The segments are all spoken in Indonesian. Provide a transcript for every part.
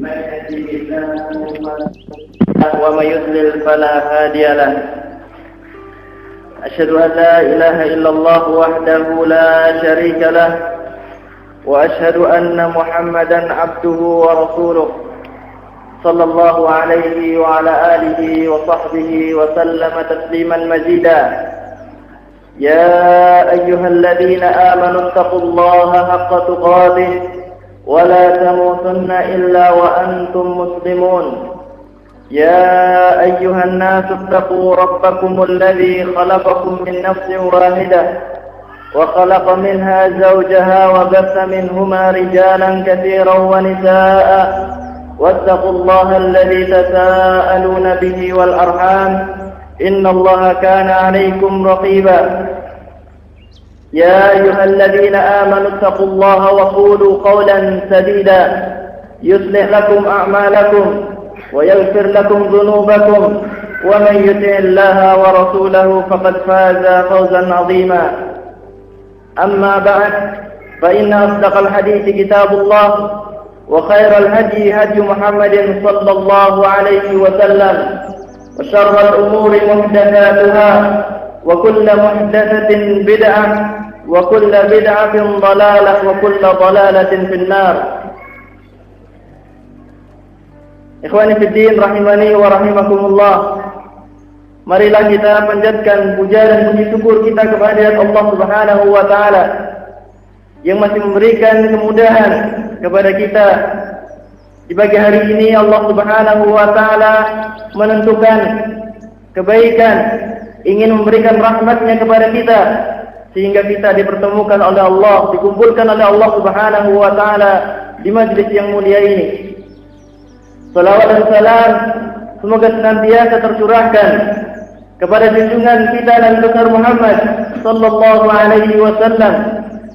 من يهده الله ومن يضلل فلا هادي له. أشهد أن لا إله إلا الله وحده لا شريك له، وأشهد أن محمدا عبده ورسوله صلى الله عليه وعلى آله وصحبه وسلم تسليما مزيدا. يا أيها الذين آمنوا اتقوا الله حق تقاته ولا تموتن إلا وأنتم مسلمون. يا أيها الناس اتقوا ربكم الذي خلقكم من نفس واحدة وخلق منها زوجها وبث منهما رجالا كثيرا ونساء، واتقوا الله الذي تساءلون به والأرحام إن الله كان عليكم رقيبا. يا أيها الذين آمنوا اتقوا الله وقولوا قولا سديدا يصلح لكم أعمالكم ويغفر لكم ذنوبكم، ومن يطع الله ورسوله فقد فاز فوزا عظيما. أما بعد، فإن أصدق الحديث كتاب الله، وخير الهدي هدي محمد صلى الله عليه وسلم، وشر الأمور محدثاتها، وكل محدثة بدعة، وكل بدعة ضلالة، وكل ضلالة في النار. Ikhwani fiddin rahimani wa rahimakumullah. Marilah kita panjatkan puja dan puji syukur kita kepada Allah Subhanahu wa taala yang masih memberikan kemudahan kepada kita. Di pagi hari ini Allah Subhanahu wa taala menentukan kebaikan, ingin memberikan rahmatnya kepada kita, sehingga kita dipertemukan oleh Allah, dikumpulkan oleh Allah Subhanahu wa taala di majlis yang mulia ini. Salawat dan salam semoga senantiasa tercurahkan kepada junjungan kita dan besar Muhammad sallallahu alaihi wasallam,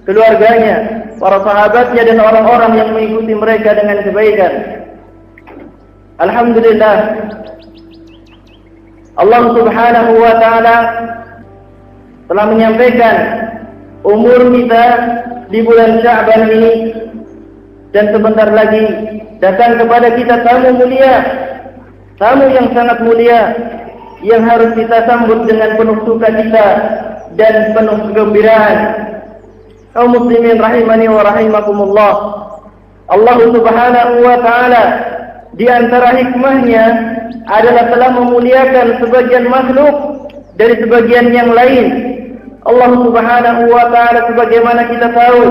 keluarganya, para sahabatnya dan orang-orang yang mengikuti mereka dengan kebaikan. Alhamdulillah, Allah Subhanahu wa taala telah menyampaikan umur kita di bulan Sya'ban ini, dan sebentar lagi datang kepada kita tamu mulia, tamu yang sangat mulia, yang harus kita sambut dengan penuh sukacita dan penuh kegembiraan. Kaum muslimin rahimani wa rahimakumullah, Allah Subhanahu wa taala di antara hikmahnya adalah telah memuliakan sebagian makhluk dari sebagian yang lain. Allah Subhanahu wa taala sebagaimana kita tahu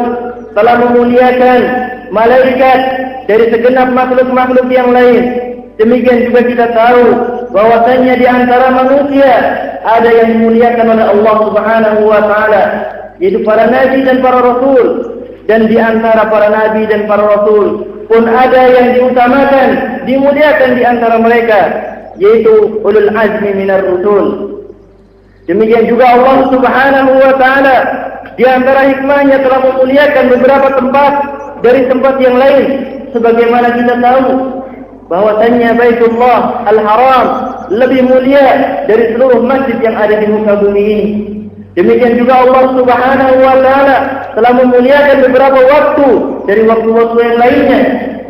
telah memuliakan malaikat dari segenap makhluk-makhluk yang lain. Demikian juga kita tahu bahwasanya di antara manusia ada yang dimuliakan oleh Allah Subhanahu wa taala, yaitu para nabi dan para rasul. Dan di antara para nabi dan para rasul pun ada yang diutamakan, dimuliakan di antara mereka, yaitu ulul azmi minar rusul. Demikian juga Allah Subhanahu wa taala di antara hikmahnya telah memuliakan beberapa tempat dari tempat yang lain, sebagaimana kita tahu bahwasanya Baitullah Al-Haram lebih mulia dari seluruh masjid yang ada di muka bumi ini. Demikian juga Allah Subhanahu wa taala telah memuliakan beberapa waktu dari waktu-waktu yang lainnya,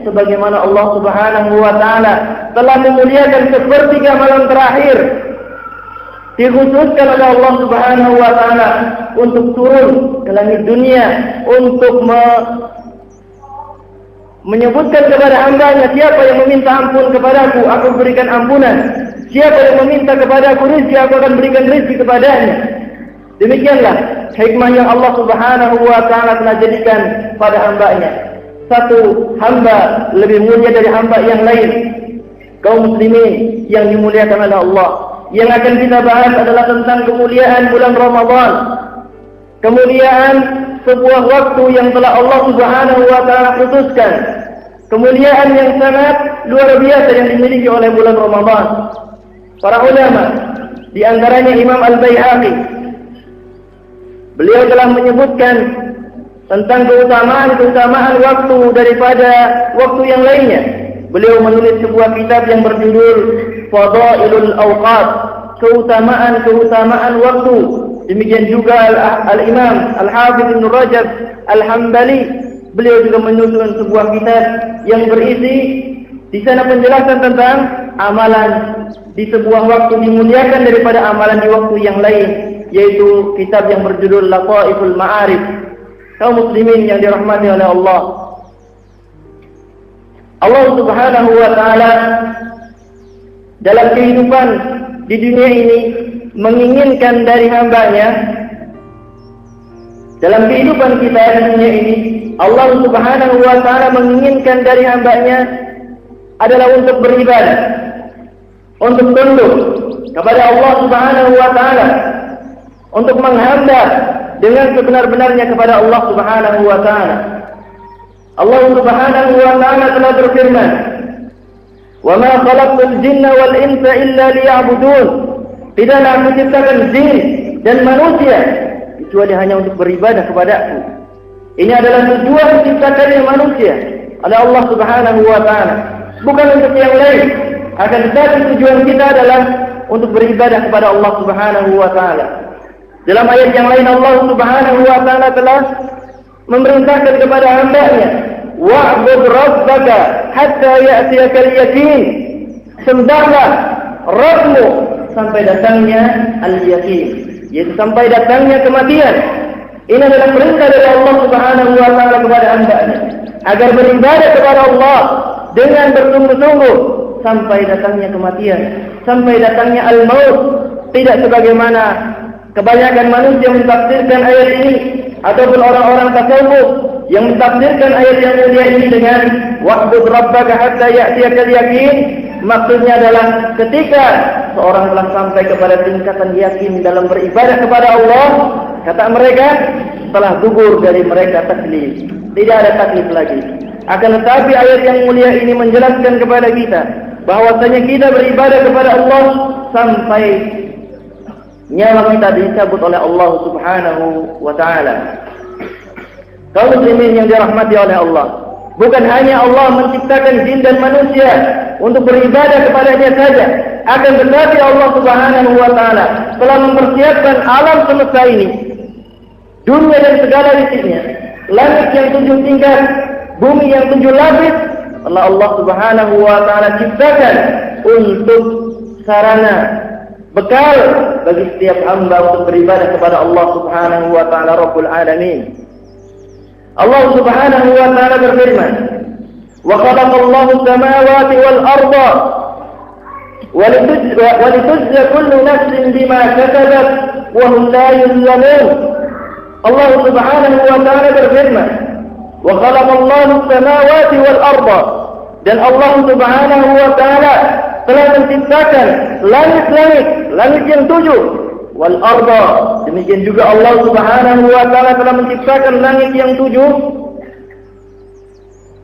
sebagaimana Allah Subhanahu wa taala telah memuliakan sepertiga malam terakhir, dikhususkan oleh Allah Subhanahu wa taala untuk turun ke langit dunia untuk menyebutkan kepada hamba-Nya, siapa yang meminta ampun kepadaku, aku berikan ampunan. Siapa yang meminta kepadaku rezeki, aku akan berikan rezeki kepadanya. Demikianlah hikmah yang Allah Subhanahu wa taala telah jadikan pada hamba-Nya. Satu hamba lebih mulia dari hamba yang lain. Kaum muslimin yang dimuliakan oleh Allah, yang akan kita bahas adalah tentang kemuliaan bulan Ramadan. Kemuliaan sebuah waktu yang telah Allah Subhanahu wa taala khususkan. Kemuliaan yang sangat luar biasa yang dimiliki oleh bulan Ramadan. Para ulama, di antaranya Imam Al-Baihaqi, beliau telah menyebutkan tentang keutamaan waktu daripada waktu yang lainnya. Beliau menulis sebuah kitab yang berjudul Fadailul Awqat, keutamaan waktu. Demikian juga Al-Imam Al-Hafidz Ibnu Rajab Al-Hambali, beliau juga menyusun sebuah kitab yang berisi Di sana penjelasan tentang amalan di sebuah waktu dimuliakan daripada amalan di waktu yang lain, yaitu kitab yang berjudul Lataiful Ma'arif. Kaum muslimin yang dirahmati oleh Allah, Allah Subhanahu wa taala dalam kehidupan di dunia ini menginginkan dari hamba-Nya, dalam kehidupan kita di dunia ini, Allah Subhanahu wa taala menginginkan dari hamba-Nya adalah untuk beribadah, untuk tunduk kepada Allah Subhanahu wa taala, untuk menghamba dengan sebenar-benarnya kepada Allah Subhanahu wa taala. Allah Subhanahu wa taala telah berfirman, "Wa ma khalaqtul jinna wal insa illa liya'budun." Tidaklah aku ciptakan jin dan manusia kecuali hanya untuk beribadah kepada-Ku. Ini adalah tujuan diciptakannya manusia oleh Allah Subhanahu wa taala, bukan untuk yang lain. Akan tetapi tujuan kita adalah untuk beribadah kepada Allah Subhanahu wa taala. Dalam ayat yang lain Allah Subhanahu wa taala telah memerintahkan kepada hamba-Nya, "Wa'bud rabbaka hatta ya'tiyakal yaqin." Sembahlah Rabbmu sampai datangnya al-yaqin, yaitu sampai datangnya kematian. Ini adalah perintah dari Allah Subhanahu wa taala kepada hamba-Nya agar beribadah kepada Allah dengan bersungguh-sungguh sampai datangnya kematian, sampai datangnya al-maut. Tidak sebagaimana kebanyakan manusia mentafsirkan ayat ini ataupun orang-orang tasawuf yang mentafsirkan ayat yang mulia ini dengan wa'bud rabbaka hatta ya'tiyakal yaqin. Maksudnya adalah ketika seorang telah sampai kepada tingkatan yakin dalam beribadah kepada Allah, kata mereka, telah gugur dari mereka taklif. Tidak ada taklif lagi. Akan tetapi ayat yang mulia ini menjelaskan kepada kita bahwasanya kita beribadah kepada Allah sampai nyawa kita dicabut oleh Allah Subhanahu wa taala. Kaum muslimin yang dirahmati oleh Allah, bukan hanya Allah menciptakan jin dan manusia untuk beribadah kepada-Nya saja, akan tetapi Allah Subhanahu wa taala telah mempersiapkan alam semesta ini, dunia dan segala isinya, langit yang 7 tingkat, bumi yang 7 lapis, telah Allah Subhanahu wa taala ciptakan untuk sarana, bekal bagi setiap hamba untuk beribadah kepada Allah Subhanahu wa taala Rabbul Alamin. Allah Subhanahu wa taala berfirman, "Wa khalaqallahu as-samawati wal arda wa litujza kullu nafsin bima kasabat wa hum la yuzlamun." Allah Subhanahu wa taala berfirman, "Wa khalaqallahu as-samawati wal arda." Dan Allah Subhanahu wa taala telah menciptakan langit yang 7, wal arda, demikian juga Allah Subhanahu wa taala telah menciptakan langit yang 7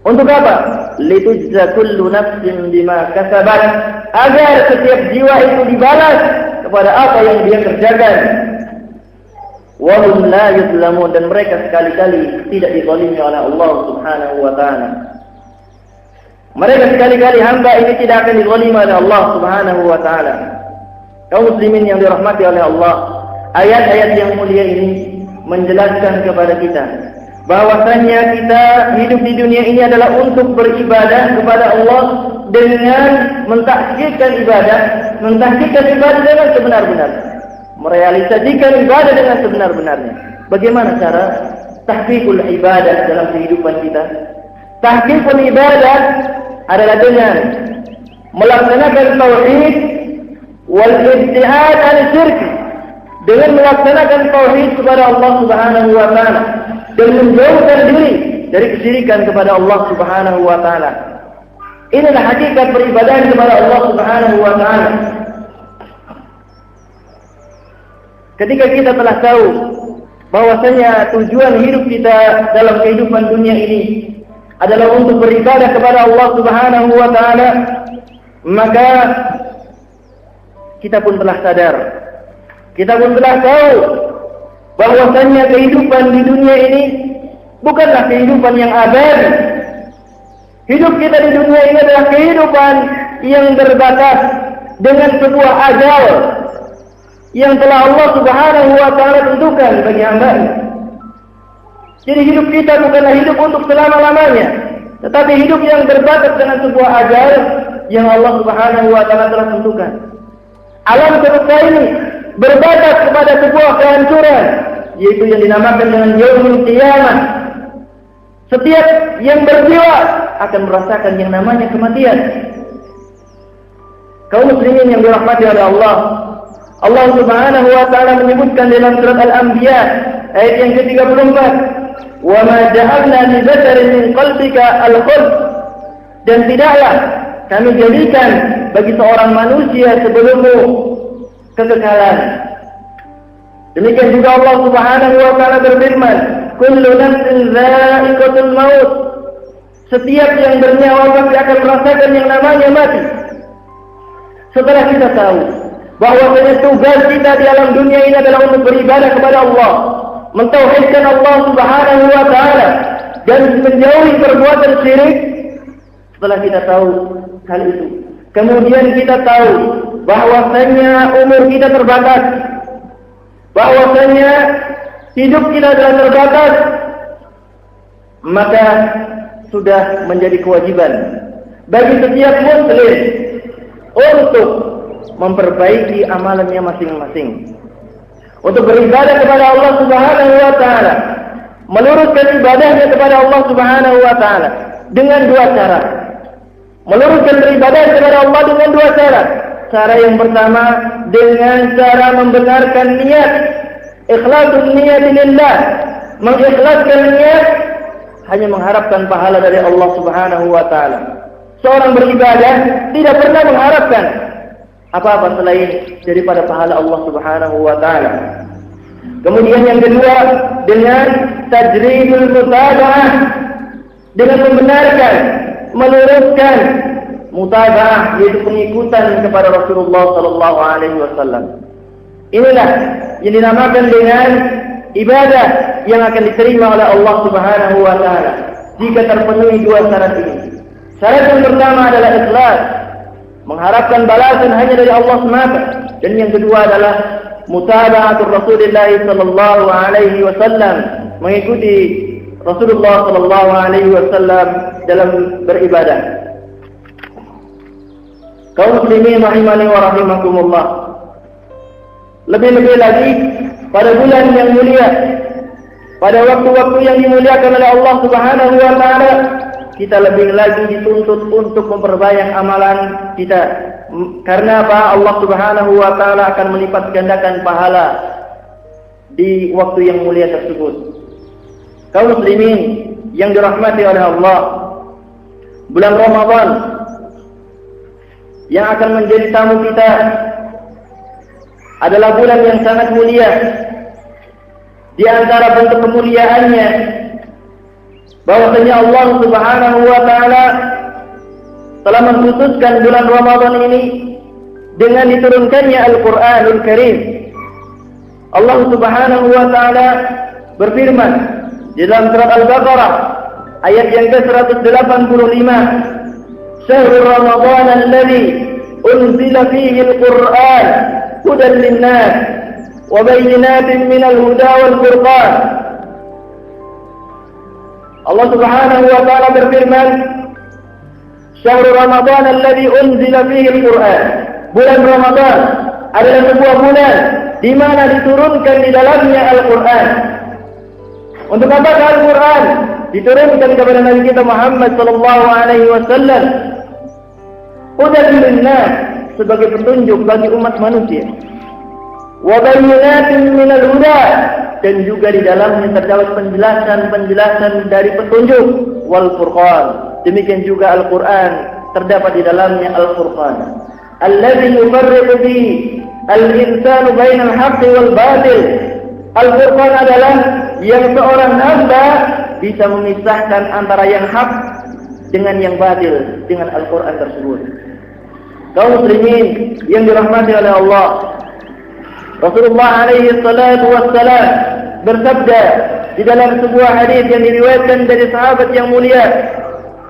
untuk apa? Litujza kullu nafsin bima kasabat, agar setiap jiwa itu dibalas kepada apa yang dia kerjakan. Wa hum la yuzlamun, dan mereka sekali-kali tidak dizalimi oleh Allah Subhanahu wa taala. Mereka sekali-kali hamba ini tidak akan dizalimi oleh Allah Subhanahu wa taala. Kaum muslimin yang dirahmati oleh Allah, ayat-ayat yang mulia ini menjelaskan kepada kita bahwasanya kita hidup di dunia ini adalah untuk beribadah kepada Allah dengan mentahqiqkan ibadah dengan sebenar-benarnya, merealisasikan ibadah dengan sebenar-benarnya. Bagaimana cara tahqiqul ibadah dalam kehidupan kita? Tahqiqul ibadah adalah dengan melaksanakan tauhid wal ibtiad an syirk, dengan melaksanakan tauhid kepada Allah Subhanahu wa taala dan menjauhkan diri dari kesyirikan kepada Allah Subhanahu wa taala. Inilah hakikat peribadahan kepada Allah Subhanahu wa taala. Ketika kita telah tahu bahwasanya tujuan hidup kita dalam kehidupan dunia ini adalah untuk beribadah kepada Allah Subhanahu wa taala, maka kita pun telah sadar, kita pun telah tahu bahwasanya kehidupan di dunia ini bukanlah kehidupan yang abadi. Hidup kita di dunia ini adalah kehidupan yang terbatas dengan sebuah ajal yang telah Allah Subhanahu wa taala tentukan bagi hamba-Nya. Jadi hidup kita bukanlah hidup untuk selama-lamanya. tetapi hidup yang berbatas dengan sebuah ajal yang Allah Subhanahu wa taala telah tentukan. Alam semesta ini berbatas kepada sebuah kehancuran, yaitu yang dinamakan dengan yaumul qiyamah. Setiap yang berjiwa akan merasakan yang namanya kematian. Kaum muslimin yang dirahmati oleh Allah, Allah Subhanahu wa taala menyebutkan dalam surat Al-Anbiya ayat yang ke-34, "Wa ma ja'alna li basharin min qalbika al-khuld." Dan tidaklah kami jadikan bagi seorang manusia sebelummu kekekalan. Demikian juga Allah Subhanahu wa taala berfirman, "Kullu nafsin dha'iqatul maut." Setiap yang bernyawa pasti akan merasakan yang namanya mati. Setelah kita tahu bahwa tugas kita di alam dunia ini adalah untuk beribadah kepada Allah, mentauhidkan Allah Subhanahu wa taala dan menjauhi perbuatan syirik. Setelah kita tahu hal itu, kemudian kita tahu bahwasanya umur kita terbatas, bahwasanya hidup kita adalah terbatas, maka sudah menjadi kewajiban bagi setiap muslim untuk memperbaiki amalannya masing-masing, untuk beribadah kepada Allah Subhanahu wa taala, meluruskan ibadahnya kepada Allah Subhanahu wa taala dengan dua cara. Meluruskan beribadah kepada Allah dengan dua cara. Cara yang pertama dengan cara membenarkan niat, ikhlasun niat lillah, mengikhlaskan niat hanya mengharapkan pahala dari Allah Subhanahu wa taala. Seorang beribadah tidak pernah mengharapkan apa-apa selain daripada pahala Allah Subhanahu wa taala. Kemudian yang kedua dengan tajridul mutaba'ah, dengan membenarkan, meluruskan mutaba'ah, yaitu pengikutan kepada Rasulullah sallallahu alaihi wasallam. Inilah yang dinamakan dengan ibadah yang akan diterima oleh Allah Subhanahu wa taala jika terpenuhi dua syarat ini. Syarat yang pertama adalah ikhlas, mengharapkan balasan hanya dari Allah semata, dan yang kedua adalah mutaba'atul Rasulullah sallallahu alaihi wasallam, mengikuti Rasulullah sallallahu alaihi wasallam dalam beribadah. Kaum muslimin rahimani wa rahimakumullah. Lebih-lebih lagi pada bulan yang mulia, pada waktu-waktu yang dimuliakan oleh Allah Subhanahu wa taala, kita lebih lagi dituntut untuk memperbanyak amalan kita. Karena apa? Allah Subhanahu wa taala akan melipat gandakan pahala di waktu yang mulia tersebut. Kaum muslimin yang dirahmati oleh Allah, bulan Ramadan yang akan menjadi tamu kita adalah bulan yang sangat mulia. Di antara bentuk kemuliaannya bahwasanya Allah Subhanahu wa taala telah mengkhususkan bulan Ramadan ini dengan diturunkannya Al-Qur'anul Karim. Allah Subhanahu wa taala berfirman di dalam surat Al-Baqarah ayat yang ke-185, "Syahrul Ramadan alladzi unzila fihi al-Qur'an hudan lin-nas wa bayyinatin minal huda wal furqan." Allah Subhanahu wa taala berfirman, "Syahrul Ramadan alladzi unzila fihi al-Qur'an." Bulan Ramadan adalah sebuah bulan di mana diturunkan di dalamnya Al-Qur'an. Untuk apa Al-Quran diturunkan kepada Nabi kita Muhammad sallallahu alaihi wasallam? Hudan lin-nas, sebagai petunjuk bagi umat manusia. Wa bayyinatin minal huda, dan juga di dalamnya terdapat penjelasan-penjelasan dari petunjuk, wal furqan. Demikian juga Al-Quran terdapat di dalamnya Al-Furqan. Alladzi yufarriqu bihi al-insanu bainal haqqi wal batil. Al-Furqan adalah yang seorang hamba bisa memisahkan antara yang hak dengan yang batil dengan Al-Quran tersebut. Kaum muslimin yang dirahmati oleh Allah, Rasulullah alaihi salatu wassalam bersabda di dalam sebuah hadis yang diriwayatkan dari sahabat yang mulia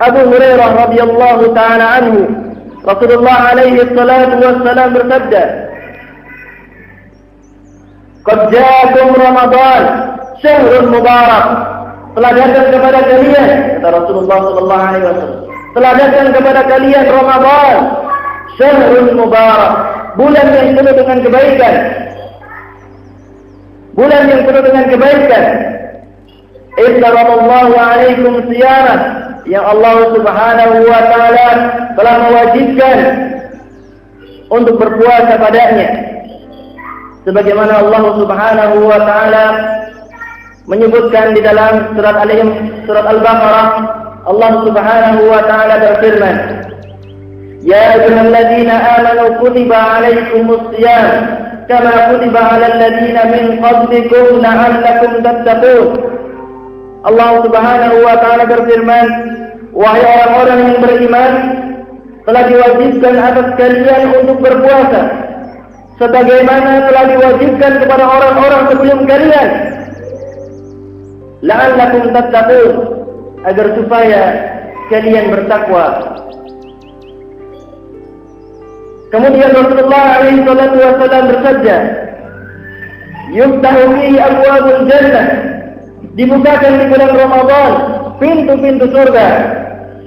Abu Hurairah radhiyallahu taala anhu. Rasulullah alaihi salatu wassalam bersabda, "Qad ja'akum Ramadan syahrun mubarak telah datang kepada kalian, kata Rasulullah sallallahu alaihi wasallam, telah datang kepada kalian Ramadan, syahrul mubarak, bulan yang penuh dengan kebaikan. Bulan yang penuh dengan kebaikan. Izzallallahu alaikum siyamah, yang Allah Subhanahu wa taala telah mewajibkan untuk berpuasa padanya. Sebagaimana Allah Subhanahu wa taala menyebutkan di dalam surat Al-Baqarah, Allah Subhanahu wa taala berfirman, "Ya ayyuhalladzina amanu kutiba 'alaikumus shiyam kama kutiba 'alal ladzina min qablikum la'allakum tattaqun." Allah Subhanahu wa taala berfirman, "Wahai orang-orang yang beriman, telah diwajibkan atas kalian untuk berpuasa sebagaimana telah diwajibkan kepada orang-orang sebelum kalian, la'allakum tattaqun, agar supaya kalian bertakwa." Kemudian Rasulullah alaihi salatu wasallam bersabda, "Yuftahu fihi abwabul jannah," dibukakan di bulan Ramadan pintu-pintu surga,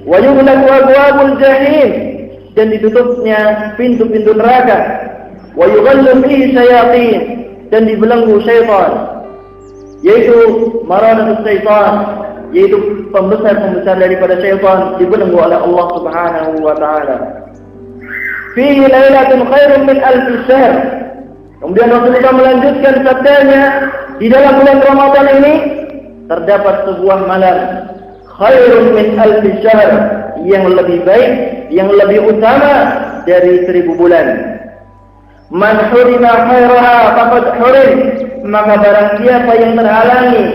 "wa yughlaqu abwabul jahim," dan ditutupnya pintu-pintu neraka, "wa yughallu fihi syayatin," dan dibelenggu syaitan, yaitu maradatus syaitan, yaitu pembesar-pembesar daripada syaitan dibelenggu oleh Allah Subhanahu wa taala. Fihi lailatun khairun min alfi syahr. Kemudian Rasulullah melanjutkan sabdanya, di dalam bulan Ramadan ini terdapat sebuah malam khairun min alfi syahr, yang lebih baik, yang lebih utama dari 1000 bulan. Man hurima khairaha faqad hurim, maka barang siapa yang terhalangi,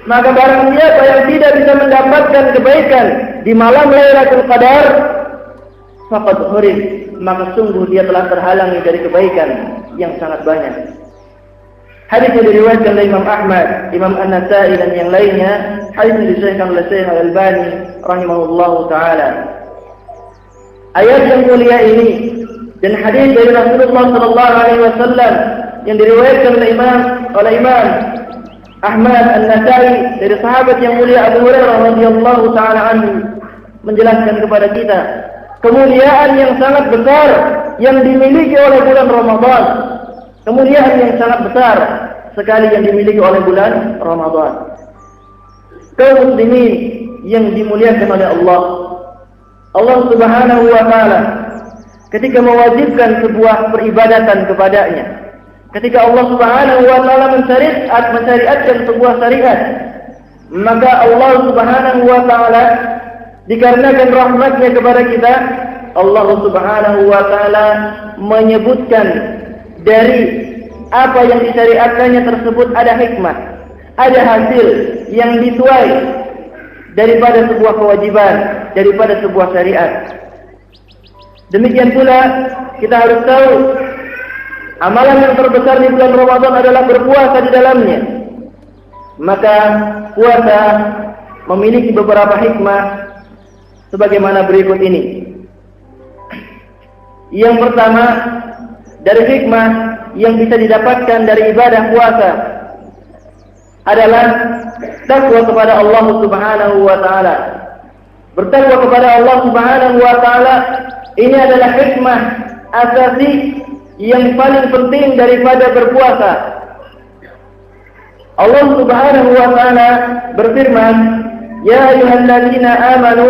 maka barang siapa yang tidak bisa mendapatkan kebaikan di malam Lailatul Qadar, faqad hurim, maka sungguh dia telah terhalangi dari kebaikan yang sangat banyak. Hadis yang diriwayatkan oleh Imam Ahmad, Imam An-Nasa'i dan yang lainnya. Hadis yang disahihkan oleh Syekh Al-Albani rahimahullahu taala. Ayat yang mulia ini dan hadis dari Rasulullah sallallahu alaihi wasallam yang diriwayatkan oleh Imam Ahmad An-Nasa'i dari sahabat yang mulia Abu Hurairah radhiyallahu taala anhu menjelaskan kepada kita kemuliaan yang sangat besar yang dimiliki oleh bulan Ramadan. Kemuliaan yang sangat besar sekali yang dimiliki oleh bulan Ramadan. Kaum muslimin yang dimuliakan oleh Allah, Allah Subhanahu wa taala ketika mewajibkan sebuah peribadatan kepadanya, ketika Allah Subhanahu wa taala mensyariatkan sebuah syariat, maka Allah Subhanahu wa taala dikarenakan rahmatnya kepada kita, Allah Subhanahu wa taala menyebutkan dari apa yang disyariatkannya tersebut ada hikmah, ada hasil yang dituai daripada sebuah kewajiban, daripada sebuah syariat. Demikian pula kita harus tahu amalan yang terbesar di bulan Ramadan adalah berpuasa di dalamnya. Maka puasa memiliki beberapa hikmah sebagaimana berikut ini. Yang pertama, dari hikmah yang bisa didapatkan dari ibadah puasa adalah takwa kepada Allah Subhanahu wa taala. Bertakwa kepada Allah Subhanahu wa taala ini adalah hikmah asasi yang paling penting daripada berpuasa. Allah Subhanahu wa taala berfirman, "Ya ayyuhalladzina amanu,"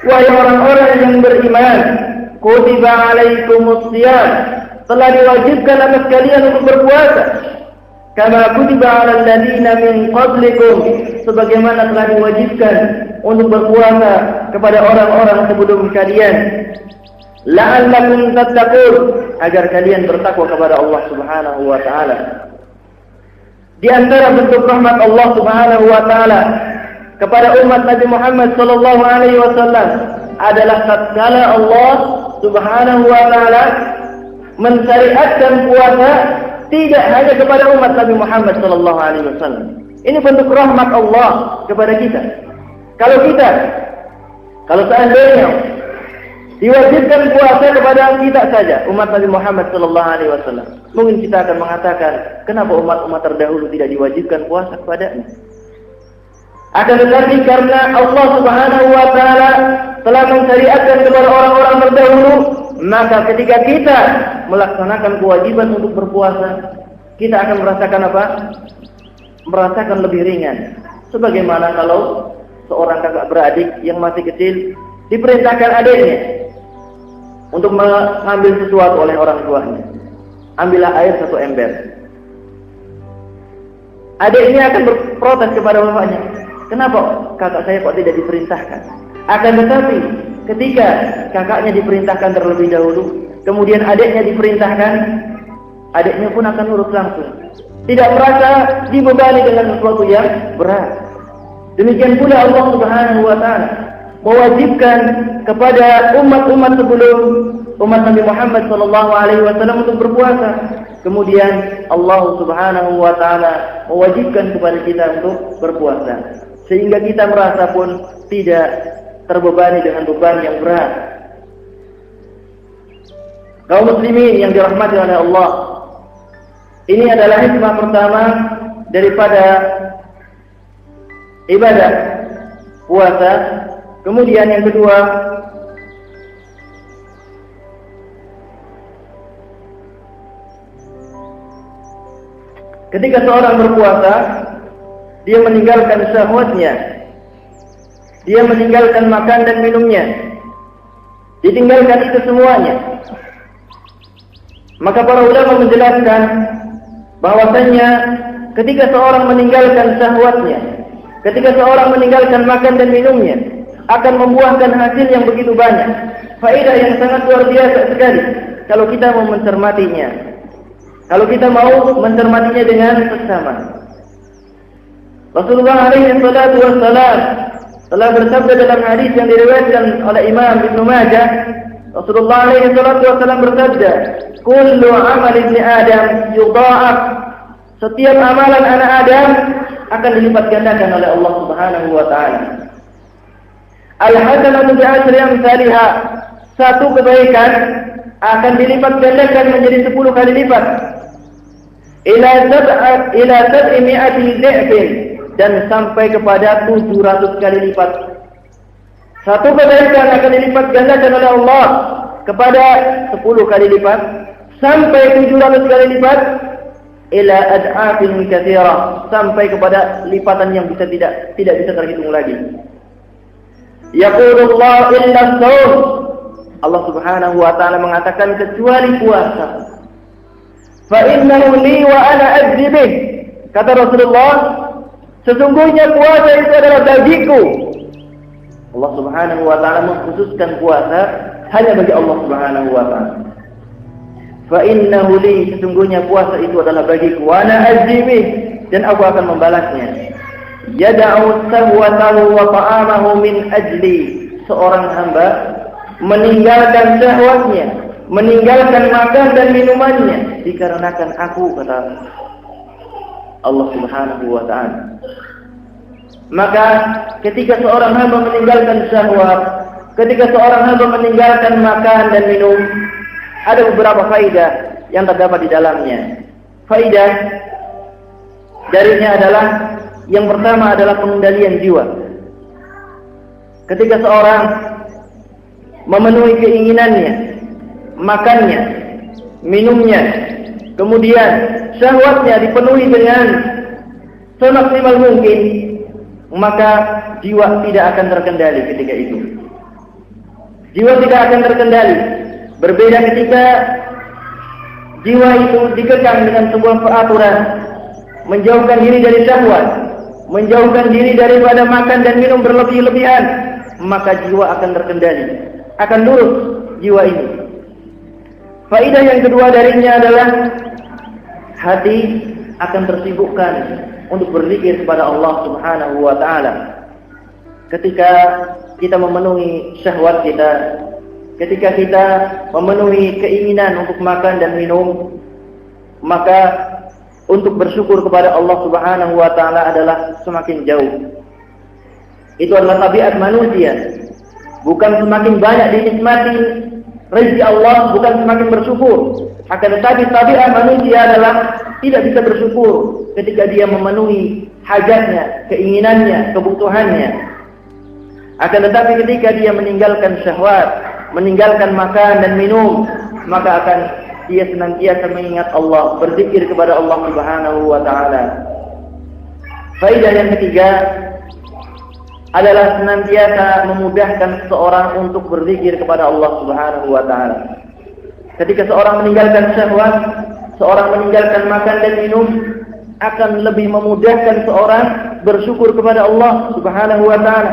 wahai orang-orang yang beriman, "kutiba 'alaikumus shiyam," telah diwajibkan atas kalian untuk berpuasa, "kama kutiba 'alal ladzina min qablikum," sebagaimana telah diwajibkan untuk berpuasa kepada orang-orang sebelum kalian, "la'allakum tattaqun," agar kalian bertakwa kepada Allah Subhanahu wa taala. Di antara bentuk rahmat Allah Subhanahu wa taala kepada umat Nabi Muhammad sallallahu alaihi wasallam adalah tatkala Allah Subhanahu wa taala mensyariatkan puasa tidak hanya kepada umat Nabi Muhammad sallallahu alaihi wasallam. Ini bentuk rahmat Allah kepada kita. Kalau seandainya diwajibkan puasa kepada kita saja, umat Nabi Muhammad sallallahu alaihi wasallam, mungkin kita akan mengatakan, kenapa umat-umat terdahulu tidak diwajibkan puasa kepadanya? Akan tetapi karena Allah Subhanahu wa taala telah mensyariatkan kepada orang-orang terdahulu, maka ketika kita melaksanakan kewajiban untuk berpuasa, kita akan merasakan apa? Merasakan lebih ringan. Sebagaimana kalau seorang kakak beradik yang masih kecil diperintahkan adiknya untuk mengambil sesuatu oleh orang tuanya. Ambillah air 1 ember. Adiknya akan berprotes kepada bapaknya. Kenapa kakak saya kok tidak diperintahkan? Akan tetapi ketika kakaknya diperintahkan terlebih dahulu, kemudian adiknya diperintahkan, adiknya pun akan nurut langsung. Tidak merasa dibebani dengan sesuatu yang berat. Demikian pula Allah Subhanahu wa taala mewajibkan kepada umat-umat sebelum umat Nabi Muhammad sallallahu alaihi wasallam untuk berpuasa. Kemudian Allah Subhanahu wa taala mewajibkan kepada kita untuk berpuasa. Sehingga kita merasa pun tidak terbebani dengan beban yang berat. Kaum muslimin yang dirahmati oleh Allah, ini adalah hikmah pertama daripada ibadah puasa. Kemudian yang kedua, ketika seorang berpuasa, dia meninggalkan syahwatnya, dia meninggalkan makan dan minumnya, ditinggalkan itu semuanya. Maka para ulama menjelaskan bahwasannya ketika seorang meninggalkan syahwatnya, ketika seorang meninggalkan makan dan minumnya, akan membuahkan hasil yang begitu banyak, faedah yang sangat luar biasa sekali kalau kita mau mencermatinya, kalau kita mau mencermatinya dengan seksama. Rasulullah alaihi salatu wassalam telah bersabda dalam hadis yang diriwayatkan oleh Imam Ibnu Majah. Rasulullah alaihi salatu wassalam bersabda, "Kullu amal ibni Adam yudha'af." Setiap amalan anak Adam akan dilipat gandakan oleh Allah Subhanahu wa taala. Al-hasanatu bi'ashri amsalha. Satu kebaikan akan dilipat gandakan menjadi 10 kali lipat. Ila sab'i mi'ati dhi'fin, dan sampai kepada 700 kali lipat. Satu kebaikan akan dilipat gandakan oleh Allah kepada 10 kali lipat sampai 700 kali lipat, ila ad'afin katsira, sampai kepada lipatan yang tidak bisa terhitung lagi. Yaqulullah illa shaum. Allah Subhanahu wa taala mengatakan kecuali puasa. Fa innahu li wa ana ajzi bih. Kata Rasulullah, sesungguhnya puasa itu adalah bagiku. Allah Subhanahu wa taala mengkhususkan puasa hanya bagi Allah Subhanahu wa taala. Fa innahu li, sesungguhnya puasa itu adalah bagiku, wa ana ajzi bih, dan aku akan membalasnya. Yada'u sahwatahu wa ta'amahu min ajli. Seorang hamba meninggalkan syahwatnya, meninggalkan makan dan minumannya dikarenakan aku, kata Allah Subhanahu wa ta'ala. Maka ketika seorang hamba meninggalkan syahwat, ketika seorang hamba meninggalkan makan dan minum, ada beberapa faedah yang terdapat di dalamnya. Faedah darinya adalah, yang pertama adalah pengendalian jiwa. Ketika seorang memenuhi keinginannya, makannya, minumnya, kemudian syahwatnya dipenuhi dengan semaksimal mungkin, maka jiwa tidak akan terkendali ketika itu. Jiwa tidak akan terkendali. Berbeda ketika jiwa itu dikekang dengan sebuah peraturan, menjauhkan diri dari syahwat, menjauhkan diri daripada makan dan minum berlebih-lebihan, maka jiwa akan terkendali, akan lurus jiwa ini. Faedah yang kedua darinya adalah hati akan tersibukkan untuk berzikir kepada Allah Subhanahu wa taala. Ketika kita memenuhi syahwat kita, ketika kita memenuhi keinginan untuk makan dan minum, maka untuk bersyukur kepada Allah Subhanahu wa taala adalah semakin jauh. Itu adalah tabiat manusia. Bukan semakin banyak dinikmati rezeki Allah, bukan semakin bersyukur. Akan tetapi tabiat manusia adalah tidak bisa bersyukur ketika dia memenuhi hajatnya, keinginannya, kebutuhannya. Akan tetapi ketika dia meninggalkan syahwat, meninggalkan makan dan minum, maka akan dia senantiasa mengingat Allah, berzikir kepada Allah Subhanahu wa taala. Faedah yang ketiga adalah senantiasa memudahkan seseorang untuk berzikir kepada Allah Subhanahu wa taala. Ketika seorang meninggalkan syahwat, seorang meninggalkan makan dan minum, akan lebih memudahkan seorang bersyukur kepada Allah Subhanahu wa taala.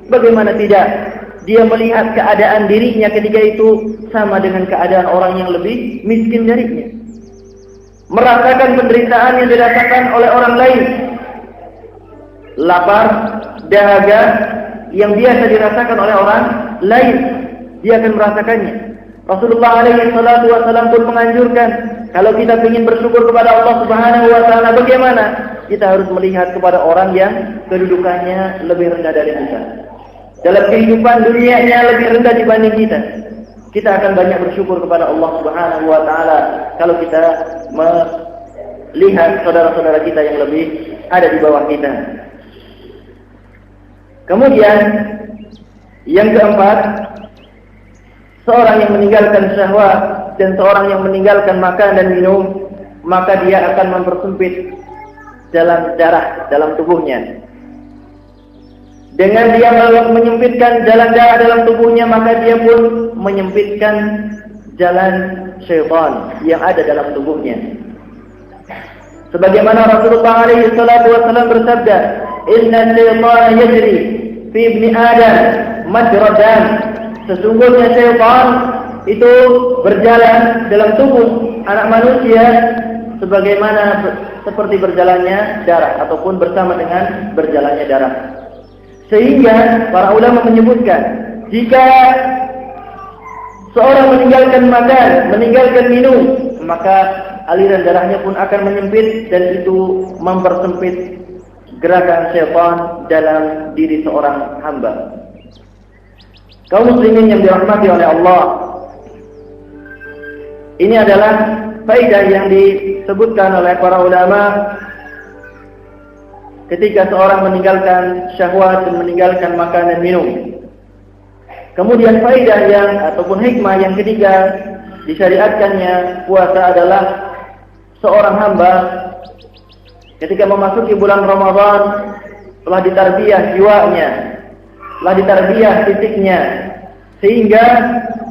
Bagaimana tidak? Dia melihat keadaan dirinya ketika itu sama dengan keadaan orang yang lebih miskin darinya. Merasakan penderitaan yang dirasakan oleh orang lain. Lapar, dahaga yang biasa dirasakan oleh orang lain, dia akan merasakannya. Rasulullah alaihi salatu wasallam pun menganjurkan, kalau kita ingin bersyukur kepada Allah Subhanahu wa taala, bagaimana? Kita harus melihat kepada orang yang kedudukannya lebih rendah dari kita. Dalam kehidupan dunianya lebih rendah dibanding kita. Kita akan banyak bersyukur kepada Allah Subhanahu wa taala kalau kita melihat saudara-saudara kita yang lebih ada di bawah kita. Kemudian yang keempat, seorang yang meninggalkan syahwat dan seorang yang meninggalkan makan dan minum, maka dia akan mempersempit jalan darah dalam tubuhnya. Dengan dia menyempitkan jalan darah dalam tubuhnya, maka dia pun menyempitkan jalan syaitan yang ada dalam tubuhnya. Sebagaimana Rasulullah alaihi salatu wasallam bersabda, "Inna syaitana yajri fi ibni Adam majra dam." Sesungguhnya syaitan itu berjalan dalam tubuh anak manusia sebagaimana seperti berjalannya darah ataupun bersama dengan berjalannya darah. Sehingga para ulama menyebutkan, jika seorang meninggalkan makan, meninggalkan minum, maka aliran darahnya pun akan menyempit dan itu mempersempit gerakan syaitan dalam diri seorang hamba. Kaum muslimin yang dirahmati oleh Allah, ini adalah faedah yang disebutkan oleh para ulama ketika seorang meninggalkan syahwat dan meninggalkan makan dan minum. Kemudian faedah yang ataupun hikmah yang ketiga disyariatkannya puasa adalah seorang hamba ketika memasuki bulan Ramadan telah ditarbiyah jiwanya, telah ditarbiyah fisiknya, sehingga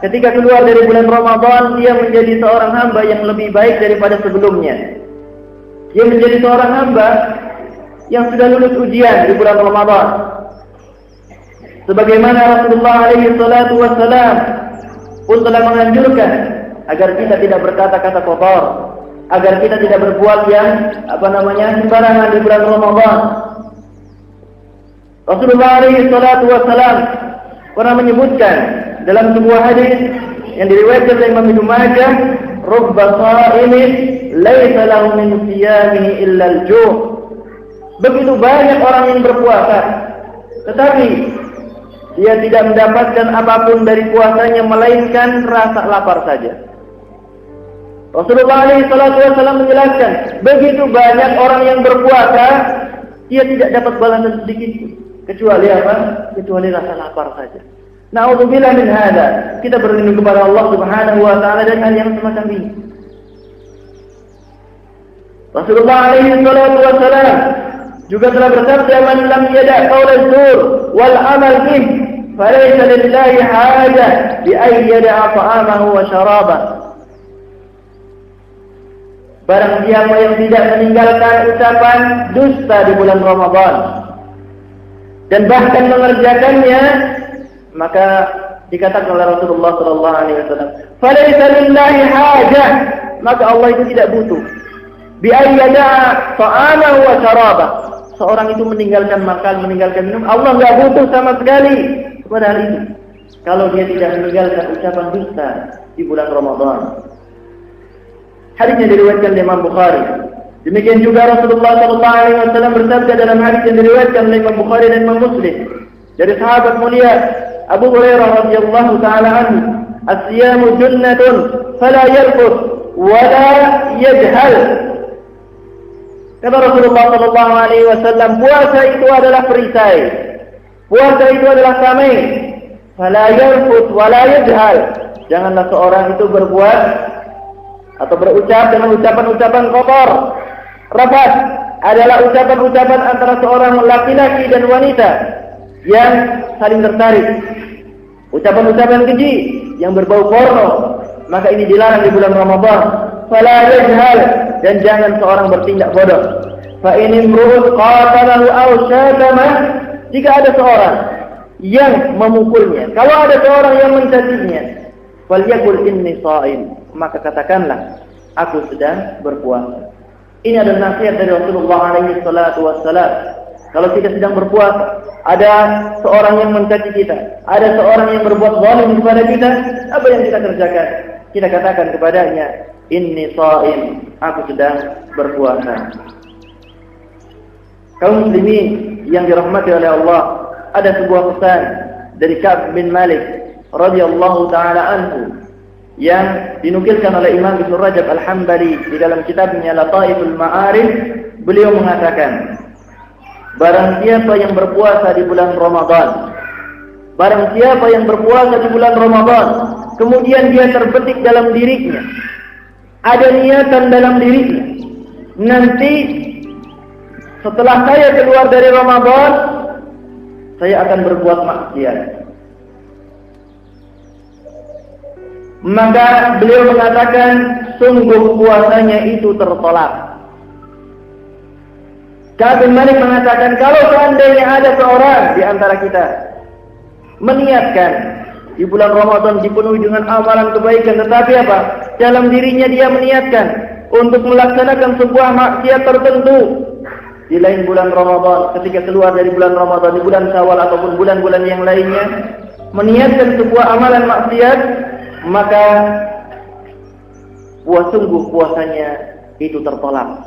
ketika keluar dari bulan Ramadan dia menjadi seorang hamba yang lebih baik daripada sebelumnya. Dia menjadi seorang hamba yang sudah lulus ujian di bulan Ramadan. Sebagaimana Rasulullah alaihi salatu wassalam pun telah menganjurkan agar kita tidak berkata-kata kotor, agar kita tidak berbuat yang sembarangan di bulan Ramadan. Rasulullah alaihi salatu wassalam pernah menyebutkan dalam sebuah hadis yang diriwayatkan oleh Imam Ibnu Majah, "Rubba sha'imin laisa lahu min siyamihi illa al-ju'." Begitu banyak orang yang berpuasa, tetapi dia tidak mendapatkan apapun dari puasanya melainkan rasa lapar saja. Rasulullah SAW menjelaskan, begitu banyak orang yang berpuasa, dia tidak dapat balasan sedikit kecuali apa? Kecuali rasa lapar saja. Na'udzubillah min hada. Kita berlindung kepada Allah Subhanahu wa taala dari hal yang semacam ini. Rasulullah SAW juga telah bersabda, "Man lam yada' qaula az-zur wal 'amal bih, falaysa lillahi hajah bi ay yada'a ta'amahu wa syarabah." Barang siapa yang tidak meninggalkan ucapan dusta di bulan Ramadan dan bahkan mengerjakannya, maka dikatakan oleh Rasulullah sallallahu alaihi wasallam, "Falaysa lillahi hajah," maka Allah itu tidak butuh bi ay yada'a ta'amahu wa syarabah. Seorang itu meninggalkan makan, meninggalkan minum, Allah enggak butuh sama sekali kepada hal itu. Kalau dia tidak meninggalkan ucapan dusta di bulan Ramadan. Hadisnya diriwayatkan oleh Imam Bukhari. Demikian juga Rasulullah SAW bersabda dalam hadis yang diriwayatkan oleh Imam Bukhari dan Imam Muslim dari sahabat mulia Abu Hurairah radhiyallahu taala anhu, "As-siyamu junnatun fala yarfuth ولا يجهل. Kata Rasulullah sallallahu alaihi wasallam, puasa itu adalah perisai. Puasa itu adalah tameng. Fala yarfut wala yajhal. Janganlah seorang itu berbuat atau berucap dengan ucapan-ucapan kotor. Rafath adalah ucapan-ucapan antara seorang laki-laki dan wanita yang saling tertarik. Ucapan-ucapan keji yang berbau porno, maka ini dilarang di bulan Ramadan. Fala yajhal, dan jangan seorang bertindak bodoh. Fa in imru'un qatalahu aw syatama, jika ada seorang yang memukulnya, kalau ada seorang yang mencacimnya, falyaqul inni sha'im, maka katakanlah aku sedang berpuasa. Ini adalah nasihat dari Rasulullah alaihi salatu wassalam. Kalau kita sedang berpuasa, ada seorang yang mencaci kita, ada seorang yang berbuat zalim kepada kita, apa yang kita kerjakan? Kita katakan kepadanya, inni sha'im, aku sedang berpuasa. Kaum muslimin yang dirahmati oleh Allah, ada sebuah pesan dari Ka'b bin Malik radhiyallahu taala anhu yang dinukilkan oleh Imam Ibnu Rajab Al-Hambali di dalam kitabnya Lataiful Ma'arif. Beliau mengatakan, barang siapa yang berpuasa di bulan Ramadan, barang siapa yang berpuasa di bulan Ramadan, kemudian dia terbetik dalam dirinya, ada niatan dalam dirinya, nanti setelah saya keluar dari Ramadan, saya akan berbuat maksiat. Maka beliau mengatakan, sungguh puasanya itu tertolak. Ka'b bin Malik mengatakan, kalau seandainya ada seorang di antara kita meniatkan di bulan Ramadan dipenuhi dengan amalan kebaikan, tetapi apa? Dalam dirinya dia meniatkan untuk melaksanakan sebuah maksiat tertentu di lain bulan Ramadan, ketika keluar dari bulan Ramadan, di bulan Syawal ataupun bulan-bulan yang lainnya, meniatkan sebuah amalan maksiat, maka sungguh puasanya itu tertolak.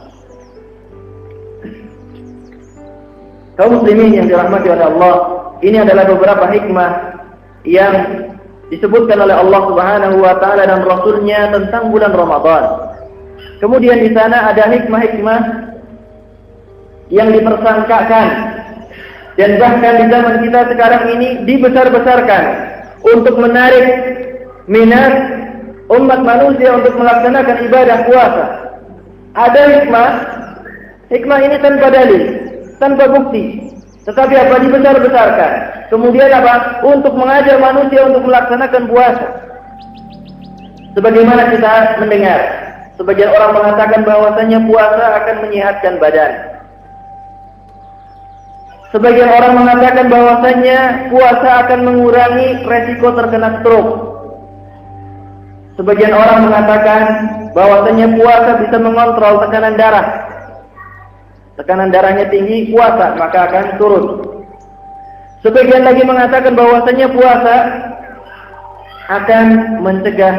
Kaum muslimin yang dirahmati oleh Allah, ini adalah beberapa hikmah yang disebutkan oleh Allah Subhanahu wa taala dan Rasul-Nya tentang bulan Ramadan. Kemudian di sana ada hikmah-hikmah yang dipersangkakan dan bahkan di zaman kita sekarang ini dibesar-besarkan untuk menarik minat umat manusia untuk melaksanakan ibadah puasa. Ada hikmah ini tanpa dalil, tanpa bukti, tetapi apa? Dibesar-besarkan. Kemudian apa? Untuk mengajar manusia untuk melaksanakan puasa. Sebagaimana kita mendengar, sebagian orang mengatakan bahwasanya puasa akan menyehatkan badan. Sebagian orang mengatakan bahwasanya puasa akan mengurangi resiko terkena stroke. Sebagian orang mengatakan bahwasanya puasa bisa mengontrol tekanan darah. Tekanan darahnya tinggi, puasa maka akan turun. Sebagian lagi mengatakan bahwasanya puasa akan mencegah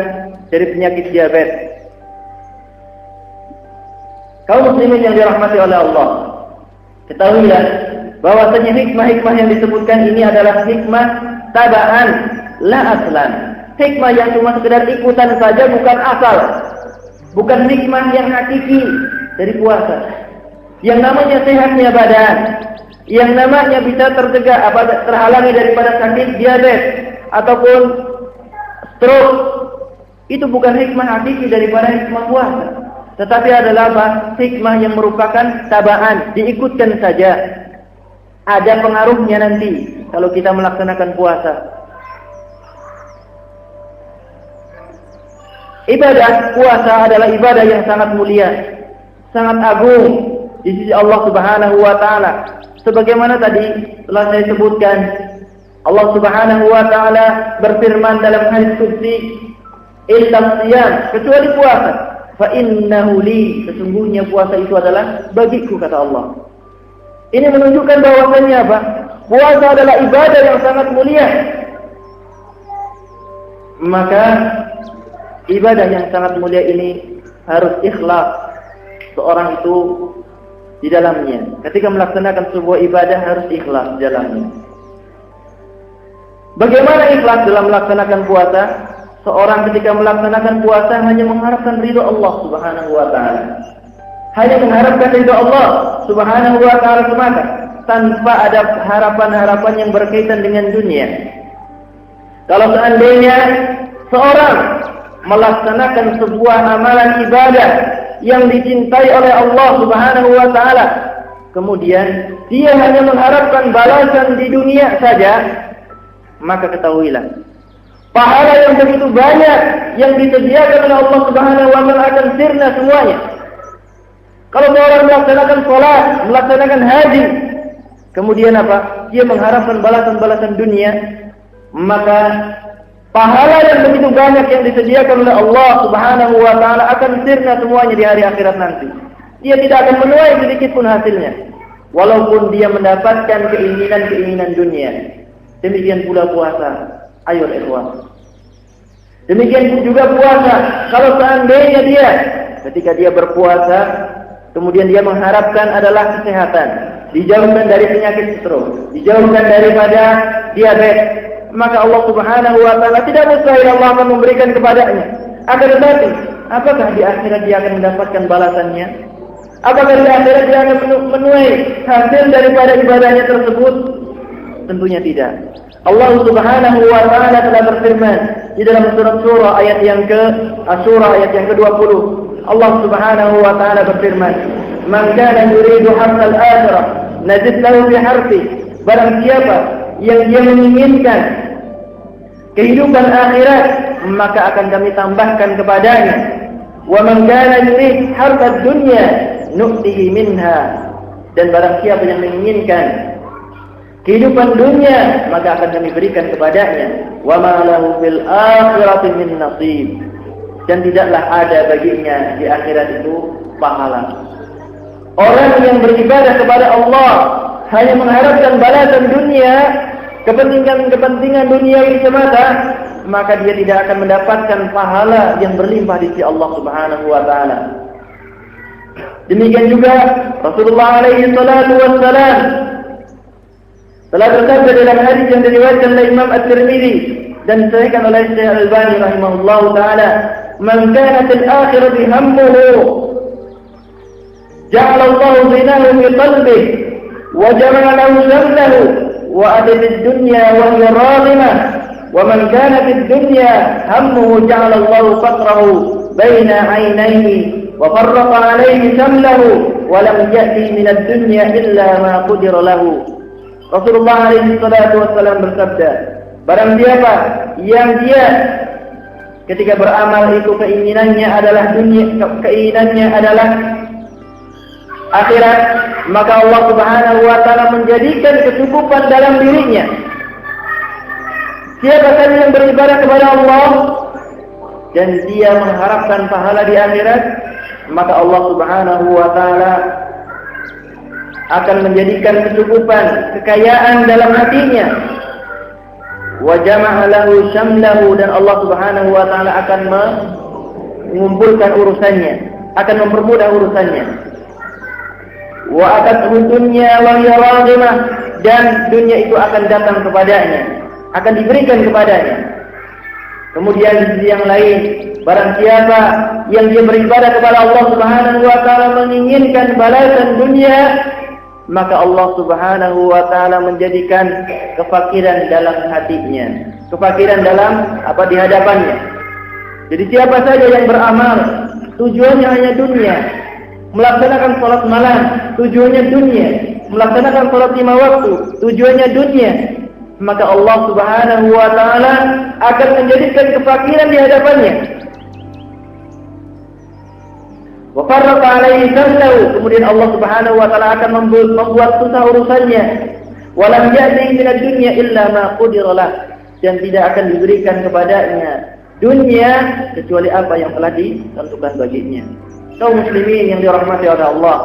dari penyakit diabetes. Kaum muslimin yang dirahmati oleh Allah, ketahuilah bahwasanya hikmah-hikmah yang disebutkan ini adalah hikmah tabaan, la aslan. Hikmah yang cuma sekedar ikutan saja, bukan asal. Bukan hikmah yang hakiki dari puasa. Yang namanya sehatnya badan, yang namanya bisa tercegah terhalangi daripada sakit diabetes ataupun stroke, itu bukan hikmah hakiki daripada hikmah puasa. Tetapi adalah apa? Hikmah yang merupakan tabaan, diikutkan saja. Ada pengaruhnya nanti kalau kita melaksanakan puasa. Ibadah puasa adalah ibadah yang sangat mulia, sangat agung di sisi Allah Subhanahu wa taala. Sebagaimana tadi telah saya sebutkan, Allah Subhanahu wa taala berfirman dalam hadis qudsi, "Illa shiyam", kecuali puasa, "fa innahu li", sesungguhnya puasa itu adalah bagiku, kata Allah. Ini menunjukkan bahwasanya apa? Puasa adalah ibadah yang sangat mulia. Maka ibadah yang sangat mulia ini harus ikhlas seorang itu di dalamnya. Ketika melaksanakan sebuah ibadah harus ikhlas di dalamnya. Bagaimana ikhlas dalam melaksanakan puasa? seorang ketika melaksanakan puasa hanya mengharapkan ridha Allah Subhanahu wa taala. Hanya mengharapkan ridha Allah Subhanahu wa taala semata, tanpa ada harapan-harapan yang berkaitan dengan dunia. Kalau seandainya seorang melaksanakan sebuah amalan ibadah yang dicintai oleh Allah Subhanahu wa taala, kemudian dia hanya mengharapkan balasan di dunia saja, maka ketahuilah pahala yang begitu banyak yang disediakan oleh Allah Subhanahu wa taala akan sirna semuanya. Kalau seorang melaksanakan salat, melaksanakan haji, kemudian apa? Dia mengharapkan balasan-balasan dunia, maka pahala yang begitu banyak yang disediakan oleh Allah Subhanahu wa taala akan sirna semuanya di hari akhirat nanti. Dia tidak akan menuai sedikit pun hasilnya, walaupun dia mendapatkan keinginan-keinginan dunia. Demikian pula puasa. Ayo ikhwan. Demikian juga puasa. Kalau seandainya dia ketika dia berpuasa, kemudian dia mengharapkan adalah kesehatan, dijauhkan dari penyakit stroke, dijauhkan daripada diabetes, maka Allah Subhanahu wa taala tidak mustahil Allah akan memberikan kepadanya. Akan tetapi, apakah di akhirat dia akan mendapatkan balasannya? Apakah di akhirat dia akan menuai hasil daripada ibadahnya tersebut? Tentunya tidak. Allah Subhanahu wa taala telah berfirman di dalam surah ayat yang ke-20. Allah Subhanahu wa taala berfirman, "Man kana yuridu harfal akhirah, nazid lahu fi harfi." Barang siapa yang dia menginginkan kehidupan akhirat, maka akan kami tambahkan kepadanya. "Wa man kana yurid harfad dunya, nu'tihi minha." Dan barang siapa yang menginginkan kehidupan dunia, maka akan kami berikan kepadanya. Wa ma lahu fil akhirati min nasib. Dan tidaklah ada baginya di akhirat itu pahala. Orang yang beribadah kepada Allah hanya mengharapkan balasan dunia, kepentingan duniawi semata, maka dia tidak akan mendapatkan pahala yang berlimpah di sisi Allah Subhanahu wa taala. Demikian juga Rasulullah alaihi salatu wassalam telah bersabda dalam hadis yang diriwayatkan oleh Imam At-Tirmidzi dan disahihkan oleh Syekh Al-Albani rahimahullahu taala, "Man kanat al-akhiratu hammuhu, ja'ala Allahu ghinahu fi qalbihi wa jama'a lahu shamlahu wa atat ad-dunya wa hiya radimah, wa man kanat ad-dunya hammuhu ja'ala Allahu faqrahu baina 'ainayhi wa farraqa 'alayhi shamlahu wa lam ya'ti min ad-dunya illa ma qadira lahu." Rasulullah alaihi salatu wassalam bersabda, barang siapa yang dia ketika beramal itu keinginannya adalah dunia, keinginannya adalah akhirat, maka Allah Subhanahu wa taala menjadikan kecukupan dalam dirinya. Siapa saja yang beribadah kepada Allah dan dia mengharapkan pahala di akhirat, maka Allah Subhanahu wa taala akan menjadikan kecukupan, kekayaan dalam hatinya. Wa jama'a lahu syamlahu, dan Allah Subhanahu wa taala akan mengumpulkan urusannya, akan mempermudah urusannya. Wa atathu dunya wa hiya radimah, dan dunia itu akan datang kepadanya, akan diberikan kepadanya. Kemudian di sisi yang lain, barang siapa yang dia beribadah kepada Allah Subhanahu wa taala menginginkan balasan dunia, maka Allah Subhanahu wa taala menjadikan kefakiran dalam hatinya, kefakiran dalam di hadapannya. Jadi siapa saja yang beramal tujuannya hanya dunia, melaksanakan salat malam tujuannya dunia, melaksanakan salat 5 waktu tujuannya dunia, maka Allah Subhanahu wa taala akan menjadikan kefakiran di hadapannya. Wa farraqa alaihi shamlahu, kemudian Allah Subhanahu wa taala akan membuat susah urusannya. Wa lam ya'ti min ad-dunya illa ma qudira lah, dan tidak akan diberikan kepadanya dunia kecuali apa yang telah ditentukan baginya. Kaum muslimin yang dirahmati oleh Allah.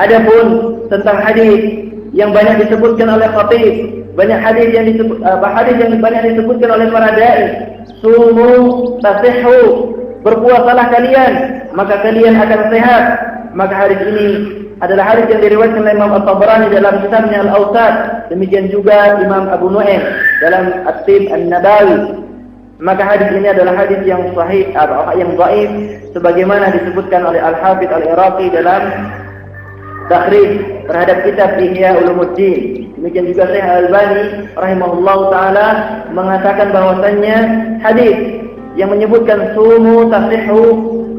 Adapun tentang hadis yang banyak disebutkan oleh khatib, banyak hadis yang banyak disebutkan oleh para dai, sumu tasihhu, berpuasalah kalian maka kalian akan sehat. Maka hadis ini adalah hadis yang diriwayatkan oleh Imam At-Tabarani dalam kitabnya Al-Awsat, demikian juga Imam Abu Nu'aim dalam At-Tib An-Nabawi. maka hadis ini adalah hadis yang sahih atau yang dhaif sebagaimana disebutkan oleh Al-Hafidz Al-Iraqi dalam takhrij terhadap kitab Ihya Ulumuddin. Demikian juga Syekh Al-Albani rahimahullahu taala mengatakan bahwasannya hadis yang menyebutkan sumu tasihhu,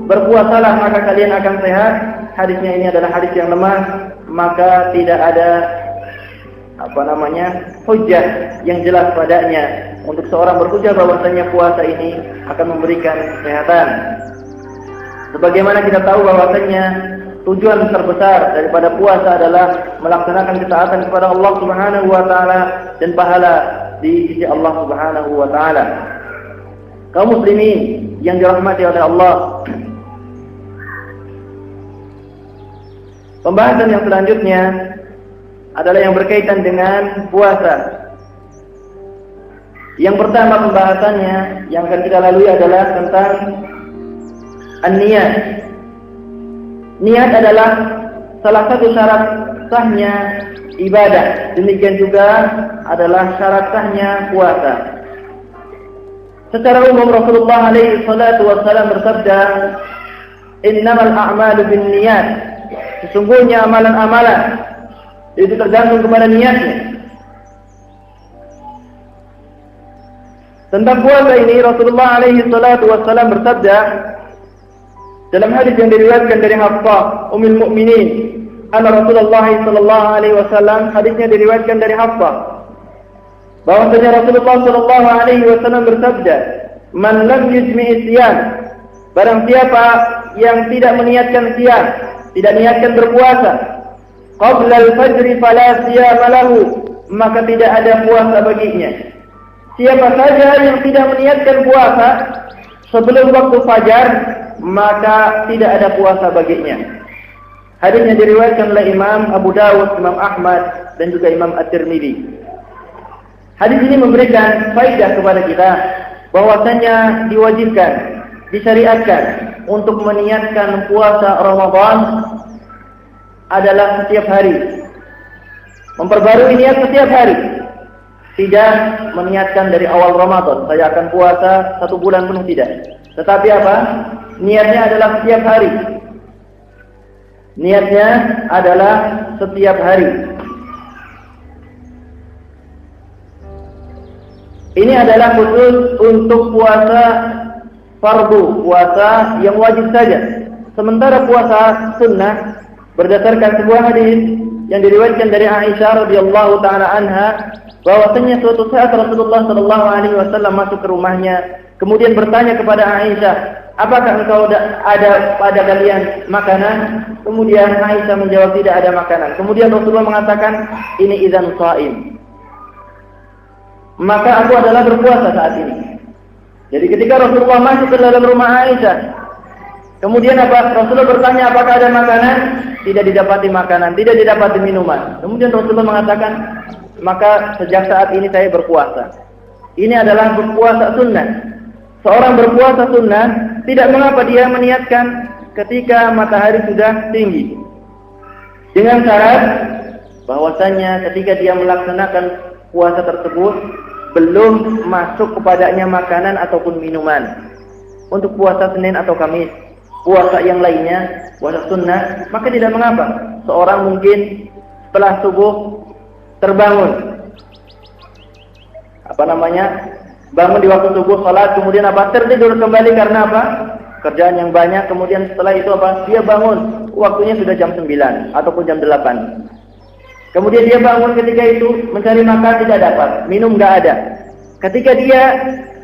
berpuasalah maka kalian akan sehat, hadisnya ini adalah hadis yang lemah, maka tidak ada hujjah yang jelas padanya untuk seorang berhujjah bahwasanya puasa ini akan memberikan kesehatan. Sebagaimana kita tahu bahwasanya tujuan terbesar daripada puasa adalah melaksanakan ketaatan kepada Allah Subhanahu wa taala dan pahala di sisi Allah Subhanahu wa taala. Kaum muslimin yang dirahmati oleh Allah, pembahasan yang selanjutnya adalah yang berkaitan dengan puasa. Yang pertama pembahasannya yang akan kita lalui adalah tentang an-niyat. Niat adalah salah satu syarat sahnya ibadah. Demikian juga adalah syarat sahnya puasa. Secara umum Rasulullah alaihi salatu wassalam bersabda, "Innamal a'malu binniyat." Sesungguhnya amalan-amalan itu tergantung kepada niatnya. Tentang puasa ini Rasulullah alaihi salatu wassalam bersabda dalam hadis yang diriwayatkan dari Hafsah Ummul Mukminin, anna Rasulullah sallallahu alaihi wasallam, hadisnya diriwayatkan dari Hafsah bahwasanya Rasulullah sallallahu alaihi wasallam bersabda, "Man lam yujmi'i siyam," barang siapa yang tidak meniatkan siyam, tidak niatkan berpuasa, qabla al-fajr fala siyama lahu, maka tidak ada puasa baginya. Siapa saja yang tidak meniatkan puasa sebelum waktu fajar, maka tidak ada puasa baginya. Hadisnya diriwayatkan oleh Imam Abu Dawud, Imam Ahmad, dan juga Imam At-Tirmidzi. Hadis ini memberikan faedah kepada kita bahwasanya diwajibkan, disyariatkan untuk meniatkan puasa Ramadan adalah setiap hari. Memperbarui niat setiap hari. Tidak meniatkan dari awal Ramadan, saya akan puasa 1 bulan penuh, tidak. Tetapi apa? Niatnya adalah setiap hari. Niatnya adalah setiap hari. Ini adalah khusus untuk puasa fardu, puasa yang wajib saja. Sementara puasa sunnah berdasarkan sebuah hadis yang diriwayatkan dari Aisyah radhiyallahu taala anha, bahwasanya suatu saat Rasulullah sallallahu alaihi wasallam masuk ke rumahnya, kemudian bertanya kepada Aisyah, "Apakah engkau ada pada kalian makanan?" Kemudian Aisyah menjawab, "Tidak ada makanan." Kemudian Rasulullah mengatakan, "Ini idzan shaim." Maka aku adalah berpuasa saat ini. Jadi ketika Rasulullah masuk ke dalam rumah Aisyah, kemudian Rasulullah bertanya, "Apakah ada makanan?" Tidak didapati makanan, tidak didapati minuman. Kemudian Rasulullah mengatakan, "Maka sejak saat ini saya berpuasa." Ini adalah berpuasa sunnah. Seorang berpuasa sunnah tidak mengapa dia meniatkan ketika matahari sudah tinggi, dengan syarat bahwasanya ketika dia melaksanakan puasa tersebut belum masuk kepadanya makanan ataupun minuman. Untuk puasa Senin atau Kamis, puasa yang lainnya, puasa sunnah, maka tidak mengapa. Seorang mungkin setelah subuh terbangun, bangun di waktu subuh, salat, kemudian tertidur kembali karena kerjaan yang banyak. Kemudian setelah itu dia bangun, waktunya sudah jam 9 ataupun jam 8. Kemudian dia bangun ketika itu mencari makan, tidak dapat, minum nggak ada. Ketika dia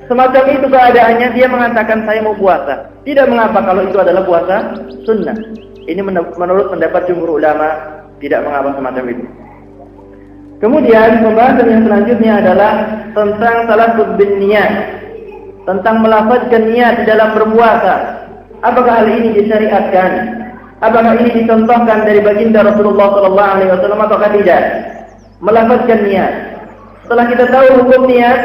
semacam itu keadaannya, dia mengatakan saya mau puasa. Tidak mengapa kalau itu adalah puasa sunnah. Ini menurut pendapat jumhur ulama, tidak mengapa semacam itu. Kemudian pembahasan yang selanjutnya adalah tentang talaffuz bin niyat, tentang melafazkan niat di dalam berpuasa. Apakah hal ini disyariatkan? Apakah ini dicontohkan dari baginda Rasulullah sallallahu alaihi wasallam ataukah tidak? Melafazkan niat. Setelah kita tahu hukum niat,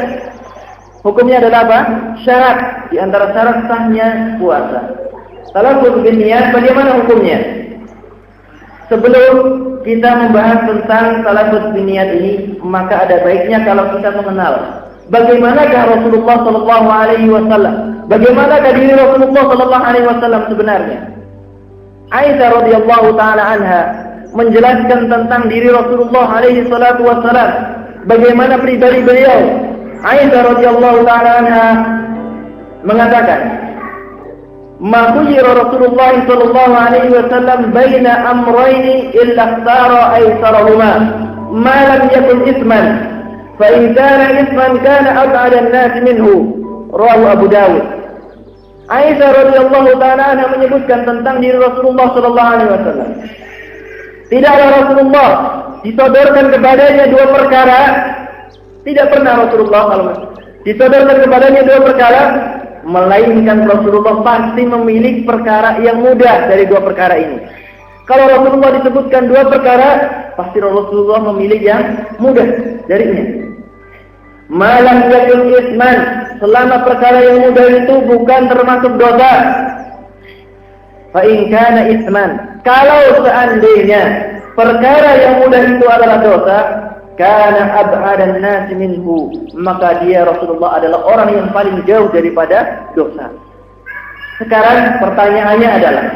hukumnya adalah apa? Syarat di antara syarat sahnya puasa. Talaffuz bin niyat, bagaimana hukumnya? Sebelum kita membahas tentang talaffuz bin niyat ini, maka ada baiknya kalau kita mengenal bagaimanakah Rasulullah sallallahu alaihi wasallam? Bagaimanakah diri Rasulullah sallallahu alaihi wasallam sebenarnya? Aisyah radhiyallahu taala anha menjelaskan tentang diri Rasulullah alaihi salatu wasallam, bagaimana pribadi beliau. Aisyah radhiyallahu taala anha mengatakan, "Ma khuyira Rasulullah sallallahu alaihi wasallam baina amrayni illa ikhtara aysarahuma ma lam yakun isman fa in kana isman kana ab'ad an-nas minhu." Rawahu Abu Dawud. Aisyah radhiyallahu taala anha menyebutkan tentang diri Rasulullah sallallahu alaihi wasallam. Tidaklah Rasulullah disodorkan kepadanya dua perkara. Tidak pernah Rasulullah kalau disodorkan kepadanya dua perkara, melainkan Rasulullah pasti memilih perkara yang mudah dari dua perkara ini. Kalau Rasulullah disebutkan dua perkara, pasti Rasulullah memilih yang mudah darinya. Malam yakun isman, selama perkara yang mudah itu bukan termasuk dosa. Fa in kana isman, kalau seandainya perkara yang mudah itu adalah dosa, kana ab'adan nas minhu, maka dia Rasulullah adalah orang yang paling jauh daripada dosa. Sekarang pertanyaannya adalah,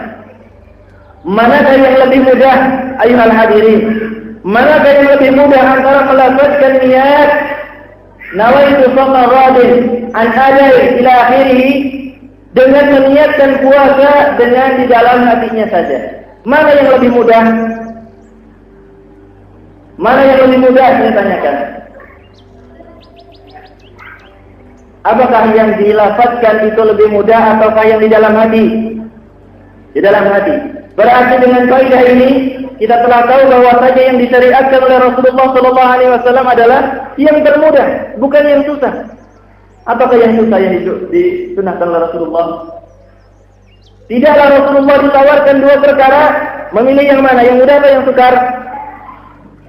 manakah yang lebih mudah ayuhal hadirin? Manakah yang lebih mudah antara melafazkan niat nawaitu shawma ghadin an adai ila akhirih dengan meniatkan puasa dengan di dalam hatinya saja? Mana yang lebih mudah? Mana yang lebih mudah, saya tanyakan? Apakah yang dilafazkan itu lebih mudah ataukah yang di dalam hati? Di dalam hati. Berarti dengan kaidah ini kita telah tahu bahwasanya yang disyariatkan oleh Rasulullah sallallahu alaihi wasallam adalah yang termudah, bukan yang susah. Apakah yang susah yang disunahkan oleh Rasulullah? Tidaklah Rasulullah ditawarkan dua perkara, memilih yang mana, yang mudah atau yang sukar?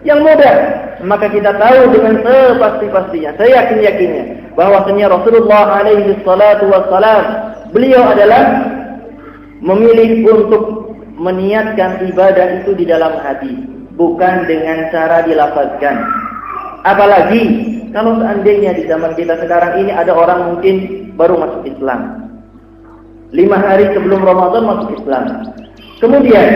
Yang mudah. Maka kita tahu dengan sepasti-pastinya, seyakin-yakinnya, bahwasanya Rasulullah alaihi salatu wassalam, beliau adalah memilih untuk meniatkan ibadah itu di dalam hati, bukan dengan cara dilafazkan. Apalagi kalau seandainya di zaman kita sekarang ini ada orang mungkin baru masuk Islam, 5 hari sebelum Ramadan masuk Islam, kemudian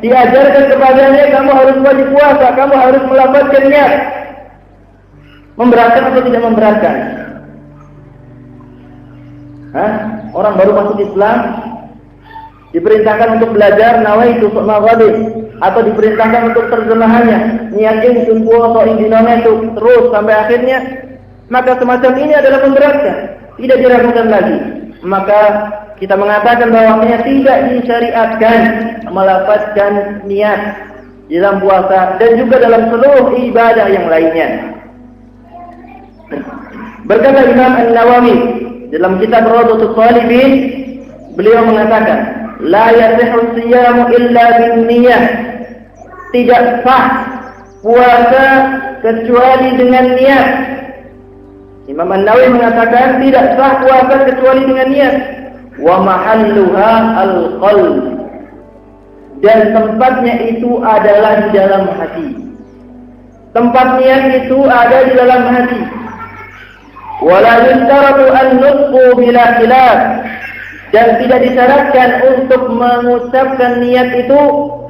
diajarkan kepadanya, kamu harus wajib puasa, kamu harus melafazkan niat. Memberatkan atau tidak memberatkan? Orang baru masuk Islam diperintahkan untuk belajar nawaitu shawma ghadin, atau diperintahkan untuk terjemahannya niat ingsun puasa indinone itu terus sampai akhirnya, maka semacam ini adalah memberatkan, tidak diragukan lagi. Maka kita mengatakan bahwasanya tidak disyariatkan melafazkan niat dalam puasa dan juga dalam seluruh ibadah yang lainnya. Berkata Imam An-Nawawi dalam kitab Rawdatus Shalibin, beliau mengatakan, la yasihhu siyamu illa binniyah, tidak sah puasa kecuali dengan niat. Imam An-Nawawi mengatakan tidak sah puasa kecuali dengan niat. Wa mahalluha al-qalb, dan tempatnya itu adalah di dalam hati. Tempat niat itu ada di dalam hati. Wala yustaratu an nutqu bila khilaf, dan tidak disyaratkan untuk mengucapkan niat itu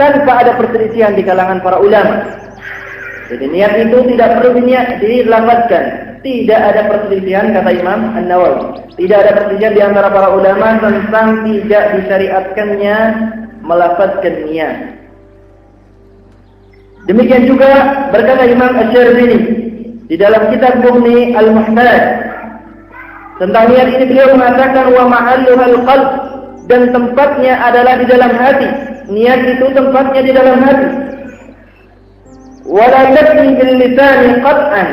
tanpa ada perselisihan di kalangan para ulama. Jadi niat itu tidak perlu dilafazkan. Tidak ada perselisihan, kata Imam An-Nawawi. Tidak ada perselisihan di antara para ulama tentang tidak disyariatkannya melafazkan niat. Demikian juga berkata Imam Asy-Syarbini di dalam kitab Mughni Al-Muhtaj tentang niat ini, beliau mengatakan wa mahalluhal qalb, dan tempatnya adalah di dalam hati. Niat itu tempatnya di dalam hati. Wala yakfi bil lisan qat'an,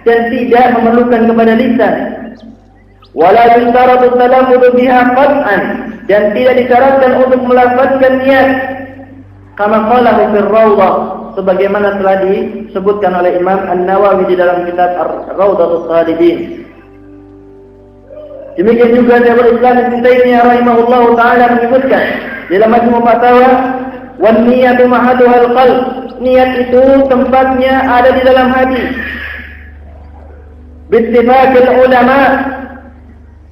dan tidak memerlukan kepada lisan. Wala yustaratu talaffuz biha qat'an, dan tidak disyaratkan untuk melafazkan niat. Kama qalahu fil Rawdah, sebagaimana telah disebutkan oleh Imam An-Nawawi di dalam kitab Rawdatus Shalibin. Demikian juga Syekhul Islam Ibnu Taimiyah rahimahullahu taala menyebutkan dalam Majmu' Fatawa, wan niyatu mahaduhal qalb, niat itu tempatnya ada di dalam hati. bittifaqil ulama,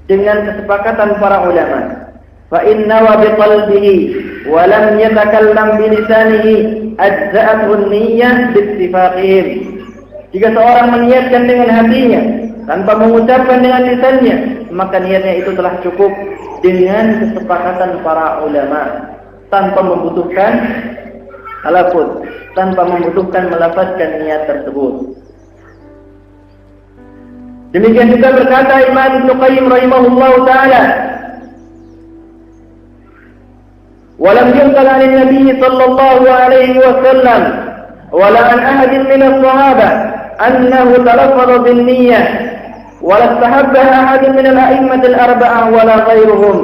dengan kesepakatan para ulama. Fa inna wa biqalbihi wa lam yatakallam bilisanihi ajza'athu an-niyyah bittifaqihim. Jika seorang meniatkan dengan hatinya tanpa mengucapkan dengan lisannya, maka niatnya itu telah cukup dengan kesepakatan para ulama, tanpa membutuhkan talafuz, tanpa membutuhkan melafazkan niat tersebut. Demikian juga berkata Imam Ibnu Qayyim rahimahullahu taala, "Walam yunqal 'an Nabi sallallahu alaihi wasallam wala an ahadin min as-sahabah annahu talaffadha bin niyyah wala istahabbaha ahadun min al-a'immah al-arba'ah wala ghairuhum."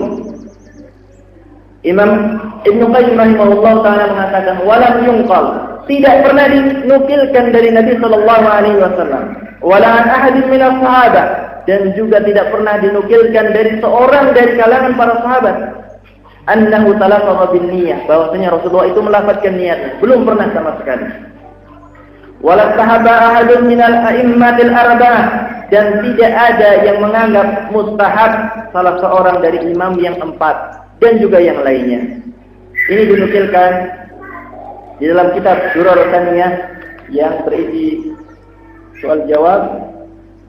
Imam Ibnu Qayyim rahimahullahu taala mengatakan, "Walam yunqal," tidak pernah dinukilkan dari Nabi sallallahu alaihi wasallam, wala an ahadin min as-sahabah, dan juga tidak pernah dinukilkan dari seorang dari kalangan para sahabat, annahu talaffadha bin niyyah, bahwasanya Rasulullah itu melafazkan niatnya, belum pernah sama sekali. Wala sahaba ahadun min al-a'immatil arba'ah, dan tidak ada yang menganggap mustahab salah seorang dari imam yang 4 dan juga yang lainnya. Ini dinukilkan di dalam kitab Durar Tsaniyah yang berisi soal jawab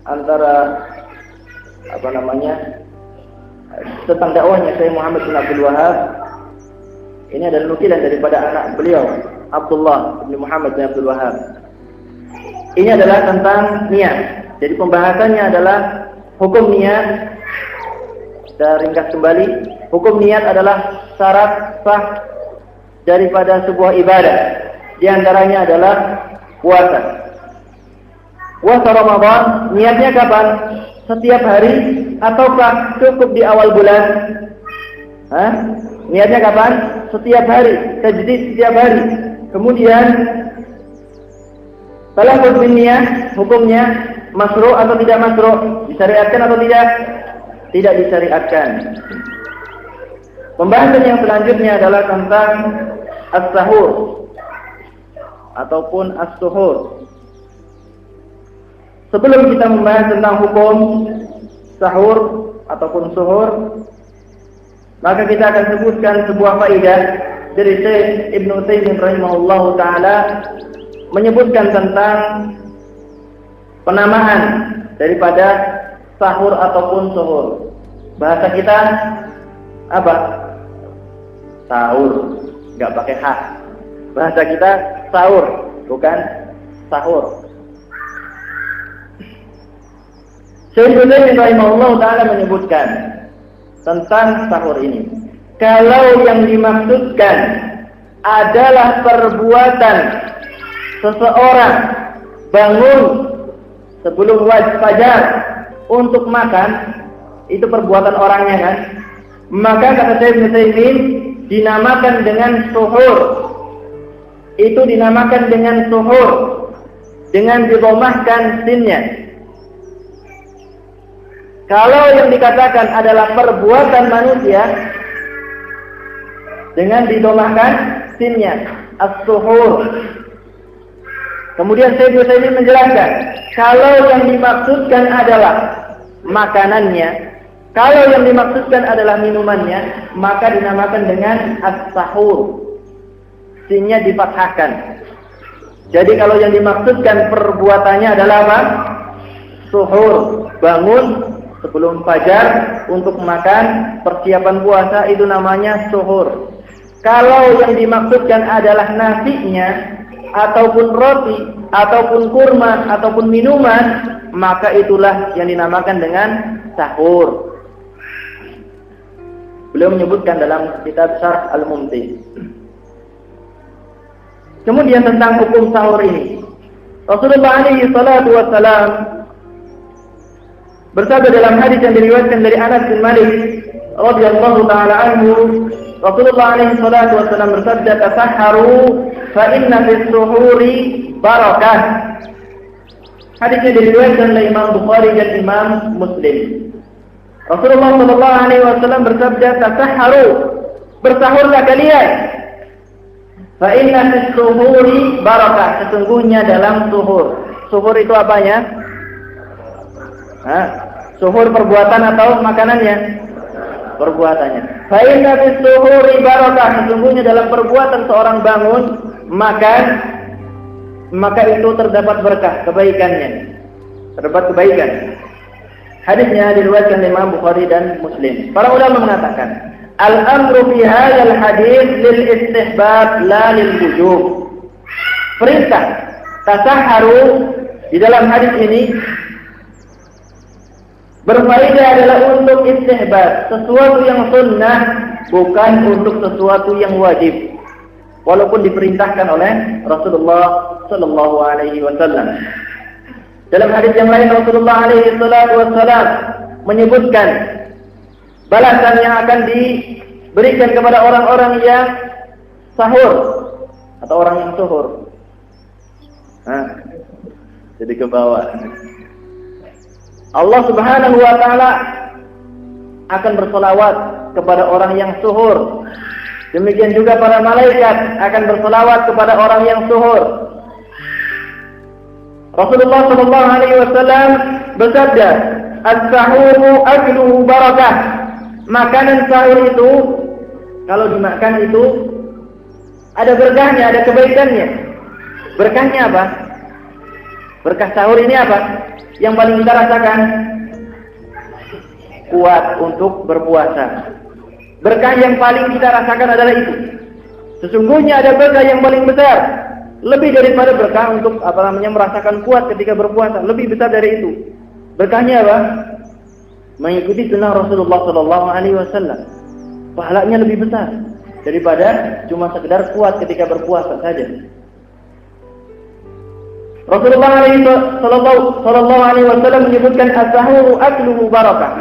antara tentang dakwahnya Syekh Muhammad bin Abdul Wahhab. Ini adalah nukilan daripada anak beliau, Abdullah bin Muhammad bin Abdul Wahhab. Ini adalah tentang niat. Jadi pembahasannya adalah hukum niat. Kita ringkas kembali. Hukum niat adalah syarat sah daripada sebuah ibadah. Di antaranya adalah puasa. Puasa Ramadan, niatnya kapan? Setiap hari ataukah cukup di awal bulan? Niatnya kapan? Setiap hari, tajdid setiap hari. Kemudian talaffuz bin niyyah, hukumnya masyru' atau tidak masyru'? Disyariatkan atau tidak? Tidak disyariatkan. Pembahasan yang selanjutnya adalah tentang as-sahur ataupun as-suhur. Sebelum kita membahas tentang hukum sahur ataupun suhur, maka kita akan sebutkan sebuah faedah dari Syekh Ibnu Utsaimin rahimahullahu taala, menyebutkan tentang penamaan daripada sahur ataupun suhur. Bahasa kita apa? Sahur, enggak pakai ha. Bahasa kita sahur, bukan sahur. Syekh Ibnu Utsaimin rahimahullahu taala menyebutkan tentang sahur ini. Kalau yang dimaksudkan adalah perbuatan seseorang bangun sebelum wajib fajar untuk makan, itu perbuatan orangnya kan? Maka kata Syekh Ibnu Utsaimin, dinamakan dengan suhur. Itu dinamakan dengan suhur dengan didhammahkan sinnya. Kalau yang dikatakan adalah perbuatan manusia dengan didhammahkan sinnya, as-suhur. Kemudian Syekh Ibnu Utsaimin menjelaskan, kalau yang dimaksudkan adalah makanannya, kalau yang dimaksudkan adalah minumannya, maka dinamakan dengan as-sahur. Sinnya difathahkan. Jadi kalau yang dimaksudkan perbuatannya adalah apa? Suhur, bangun sebelum fajar untuk makan, persiapan puasa, itu namanya suhur. Kalau yang dimaksudkan adalah nasinya, ataupun roti, ataupun kurma, ataupun minuman, maka itulah yang dinamakan dengan sahur. Beliau menyebutkan dalam kitab Syarh Al-Mumti. Kemudian tentang hukum sahur ini, Rasulullah alaihi salatu wassalam bersabda dalam hadis yang diriwayatkan dari Anas bin Malik radhiyallahu taala anhu, Rasulullah alaihi salatu wassalam bersabda, "Tasahharu fa inna fis suhuri barakah." Hadisnya diriwayatkan oleh Imam Bukhari dan Imam Muslim. Rasulullah sallallahu alaihi wasallam bersabda, "Tasahharu, bersahurlah kalian. Fa inna fis suhuri barakah." Sesungguhnya dalam suhur. Suhur itu apanya? Suhur perbuatan atau makanannya? Perbuatannya. Fa inna fis suhuri barakah, sesungguhnya dalam perbuatan seorang bangun makan, maka itu terdapat berkah, kebaikannya. Terdapat kebaikan. Hadisnya diriwayatkan Imam Bukhari dan Muslim. Para ulama mengatakan, al-amru fi hadzal hadis lil istihbab la lil wujub. Perintah tasahharu di dalam hadis ini berfaedah adalah untuk istihbab, sesuatu yang sunnah, bukan untuk sesuatu yang wajib. Walaupun diperintahkan oleh Rasulullah sallallahu alaihi wasallam. Dalam hadis yang lain Rasulullah alaihi wasallam menyebutkan balasan yang akan diberikan kepada orang-orang yang sahur atau orang yang suhur. Jadi ke bawah. Allah Subhanahu wa taala akan berselawat kepada orang yang suhur. Demikian juga para malaikat akan berselawat kepada orang yang suhur. Rasulullah sallallahu alaihi wasallam bersabda, "As-sahuru akluhu barakah." Makanan sahur itu kalau dimakan itu ada berkahnya, ada kebaikannya. Berkahnya apa? Berkah sahur ini apa? Yang paling kita rasakan kuat untuk berpuasa. Berkah yang paling kita rasakan adalah itu. Sesungguhnya ada berkah yang paling besar, lebih daripada berkah untuk merasakan kuat ketika berpuasa, lebih besar dari itu. Berkahnya apa? Mengikuti sunnah Rasulullah sallallahu alaihi wasallam. Pahalanya lebih besar daripada cuma sekedar kuat ketika berpuasa saja. Rasulullah sallallahu alaihi wasallam menyebutkan as-sahuru akluhu barakah.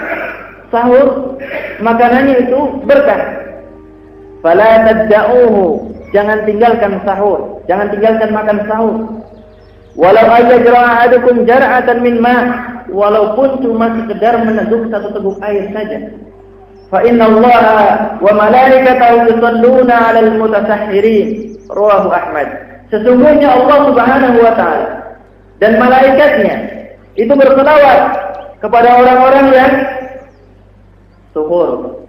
Sahur makanannya itu berkah. Fala tad'uhu, jangan tinggalkan sahur, jangan tinggalkan makan sahur. Walau ajra ahadukum jar'atan min ma, walaupun cuma sekedar meneguk satu teguk air saja. Fa innallaha wa malaikatahu yusalluna 'alal mutasahhirin. Rawahu Ahmad. Sesungguhnya Allah Subhanahu wa taala dan malaikatnya itu berselawat kepada orang-orang yang suhur.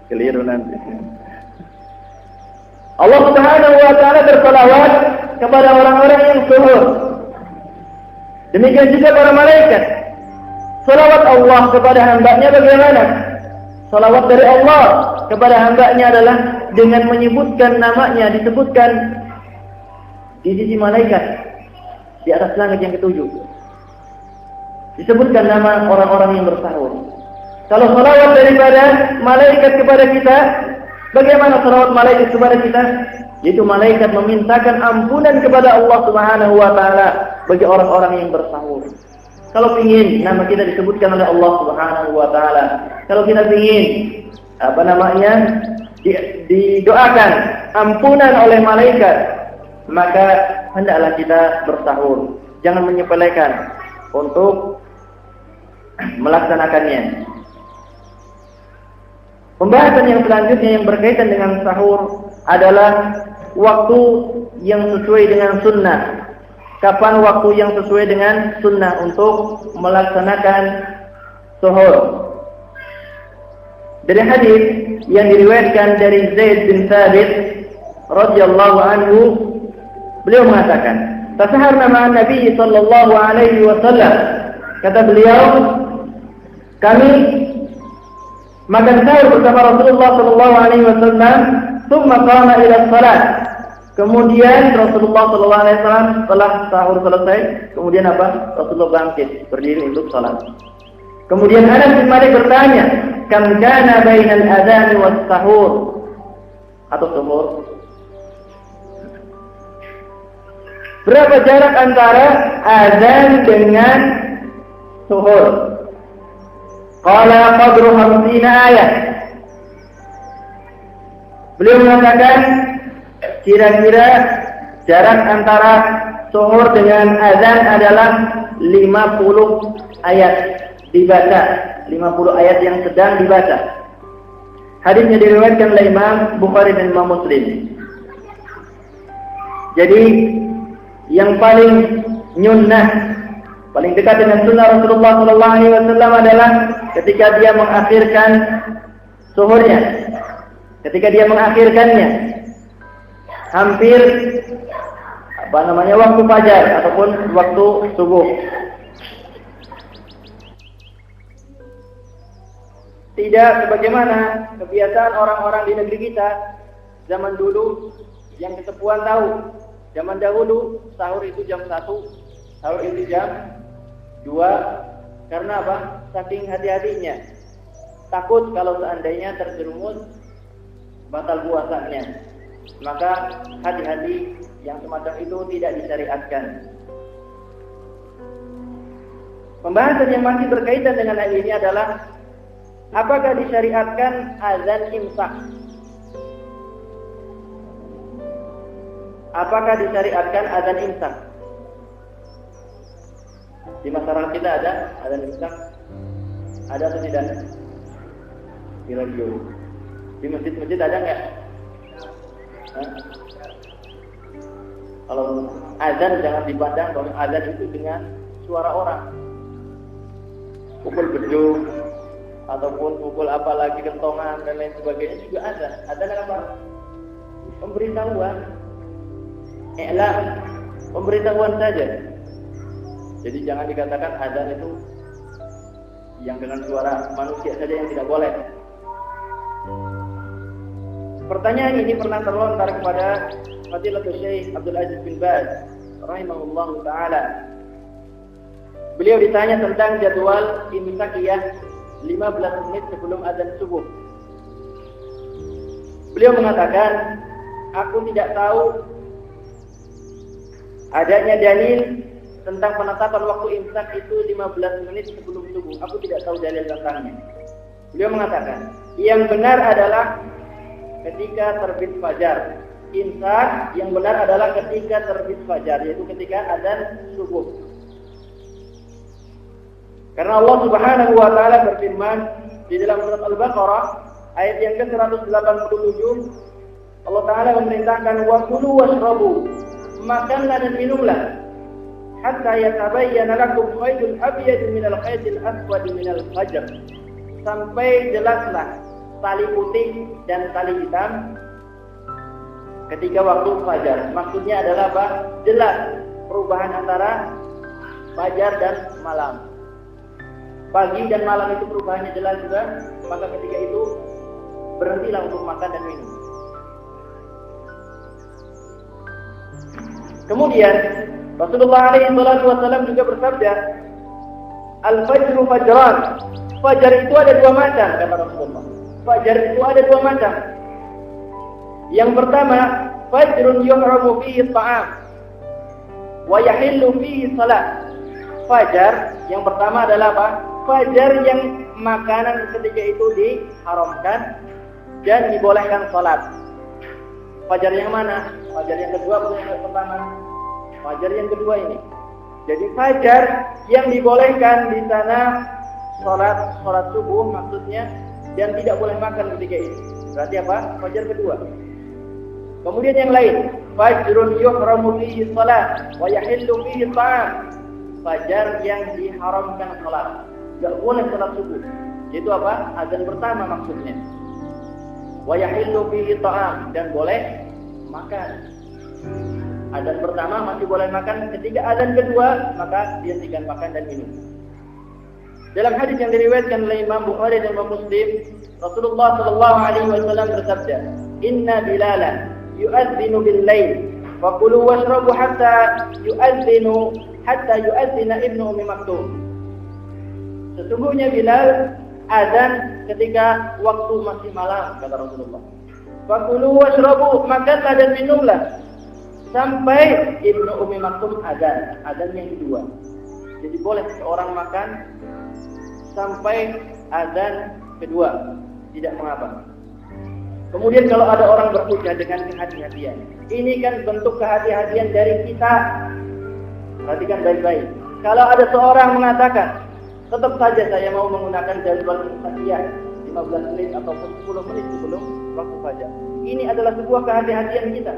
Keliru nanti. Allah Subhanahu wa taala berselawat kepada orang-orang yang suhur. Demikian juga para malaikat. Salawat Allah kepada hamba-Nya bagaimana? Salawat dari Allah kepada hamba-Nya adalah dengan menyebutkan namanya, disebutkan di sisi malaikat di atas langit yang ketujuh. Disebutkan nama orang-orang yang bersahur. Kalau salawat daripada malaikat kepada kita, bagaimana salawat malaikat kepada kita? Yaitu malaikat memintakan ampunan kepada Allah Subhanahu wa taala bagi orang-orang yang bersahur. Kalau ingin nama kita disebutkan oleh Allah Subhanahu wa taala, kalau kita ingin didoakan ampunan oleh malaikat, maka hendaklah kita bersahur. Jangan menyepelekan untuk melaksanakannya. Pembahasan yang selanjutnya yang berkaitan dengan sahur adalah waktu yang sesuai dengan sunnah. Kapan waktu yang sesuai dengan sunnah untuk melaksanakan sahur? Dari hadis yang diriwayatkan dari Zaid bin Thabit radhiyallahu anhu, beliau mengatakan, "Tasaharna ma'an Nabi sallallahu alaihi wasallam." Kata beliau, kami makan sahur bersama Rasulullah sallallahu alaihi wasallam, thumma qama ila shalat. Kemudian Rasulullah sallallahu alaihi wasallam setelah sahur selesai, kemudian apa? Rasulullah bangkit, berdiri untuk salat. Kemudian Anas bin Malik bertanya, "Kam kana bainal adzan was sahur?" Atau sahur. Berapa jarak antara azan dengan sahur? Qala qadru 50 ayat. Beliau mengatakan kira-kira jarak antara sahur dengan azan adalah 50 ayat dibaca, 50 ayat yang sedang dibaca. Hadisnya diriwayatkan oleh Imam Bukhari dan Imam Muslim. Jadi yang paling nyunnah Paling dekat dengan sunnah Rasulullah sallallahu alaihi wasallam adalah ketika dia mengakhirkan zuhurnya. Ketika dia mengakhirkannya hampir waktu fajar ataupun waktu subuh. Tidak sebagaimana kebiasaan orang-orang di negeri kita zaman dulu yang kesepuhan tahu. Zaman dahulu sahur itu jam 1, sahur itu jam 2. Karena apa? Saking hati-hatinya. Takut kalau seandainya terjerumus batal puasanya. Maka hati-hati yang semacam itu tidak disyariatkan. Pembahasan yang masih berkaitan dengan hal ini adalah apakah disyariatkan azan imsak? Apakah disyariatkan azan imsak? Di masyarakat kita ada azan imsak? Ada atau tidak? Di radio. Di masjid-masjid ada nggak? Kalau azan jangan dipandang bahwa azan itu dengan suara orang. Pukul beduk ataupun pukul apa lagi kentongan dan lain sebagainya juga azan. Azan apa? Pemberitahuan. I'lam, pemberitahuan saja. Jadi jangan dikatakan azan itu yang dengan suara manusia saja yang tidak boleh. Pertanyaan ini pernah terlontar kepada Fadilatul Syekh Abdul Aziz bin Baz rahimahullahu taala. Beliau ditanya tentang jadwal imsakiyah 15 menit sebelum azan subuh. Beliau mengatakan, aku tidak tahu adanya dalil tentang penetapan waktu imsak itu 15 menit sebelum subuh. Aku tidak tahu dalil tentangnya. Beliau mengatakan, yang benar adalah ketika terbit fajar. Imsak yang benar adalah ketika terbit fajar, yaitu ketika azan subuh. Karena Allah Subhanahu wa taala berfirman di dalam surat Al-Baqarah ayat yang ke-187, Allah taala memerintahkan wa kulu washrabu, makanlah dan minumlah hatta yatabayyana lakum khaydul abyad minal khaydil aswad minal fajr, sampai jelaslah tali putih dan tali hitam ketika waktu fajar. Maksudnya adalah apa? Jelas perubahan antara fajar dan malam. Pagi dan malam itu perubahannya jelas juga, maka ketika itu berhentilah untuk makan dan minum. Kemudian Rasulullah SAW juga bersabda, al-fajru fajran. Fajar itu ada dua macam, kata Rasulullah. Fajar itu ada dua macam. Yang pertama, fajrun yuhramu fihi ta'am wa yahillu fihi salat. Fajar yang pertama adalah apa? Fajar yang makanan ketika itu diharamkan dan dibolehkan salat. Fajar yang mana? Fajar yang kedua atau yang pertama? Fajar yang kedua ini. Jadi fajar yang dibolehkan di sana salat subuh maksudnya, dan tidak boleh makan ketika itu. Berarti apa? Fajar kedua. Kemudian yang lain, fajrun yuhramu fihi salat wa yahillu fihi ta'am. Fajar yang diharamkan salat, enggak boleh salat subuh. Itu apa? Azan pertama maksudnya. Wa yahillu fihi ta'am, dan boleh makan. Azan pertama masih boleh makan, ketika azan kedua maka dihentikan makan dan minum. Dalam hadis yang diriwayatkan oleh Imam Bukhari dan Imam Muslim, Rasulullah sallallahu alaihi wasallam bersabda, "Inna Bilalan yu'adzinu bil-lail wa kulu washrabu hatta yu'adzina Ibnu Ummi Maktum." Sesungguhnya Bilal azan ketika waktu masih malam, kata Rasulullah. Wa kulu washrabu, makanlah dan minumlah sampai Ibnu Ummi Maktum azan yang kedua. Jadi boleh seorang makan sampai azan kedua, tidak mengapa. Kemudian kalau ada orang berhujjah dengan kehati-hatian, ini kan bentuk kehati-hatian dari kita. Perhatikan baik-baik. Kalau ada seorang mengatakan, tetap saja saya mau menggunakan jadwal imsakiyah 15 menit ataupun 10 menit sebelum waktu fajar. Ini adalah sebuah kehati-hatian kita.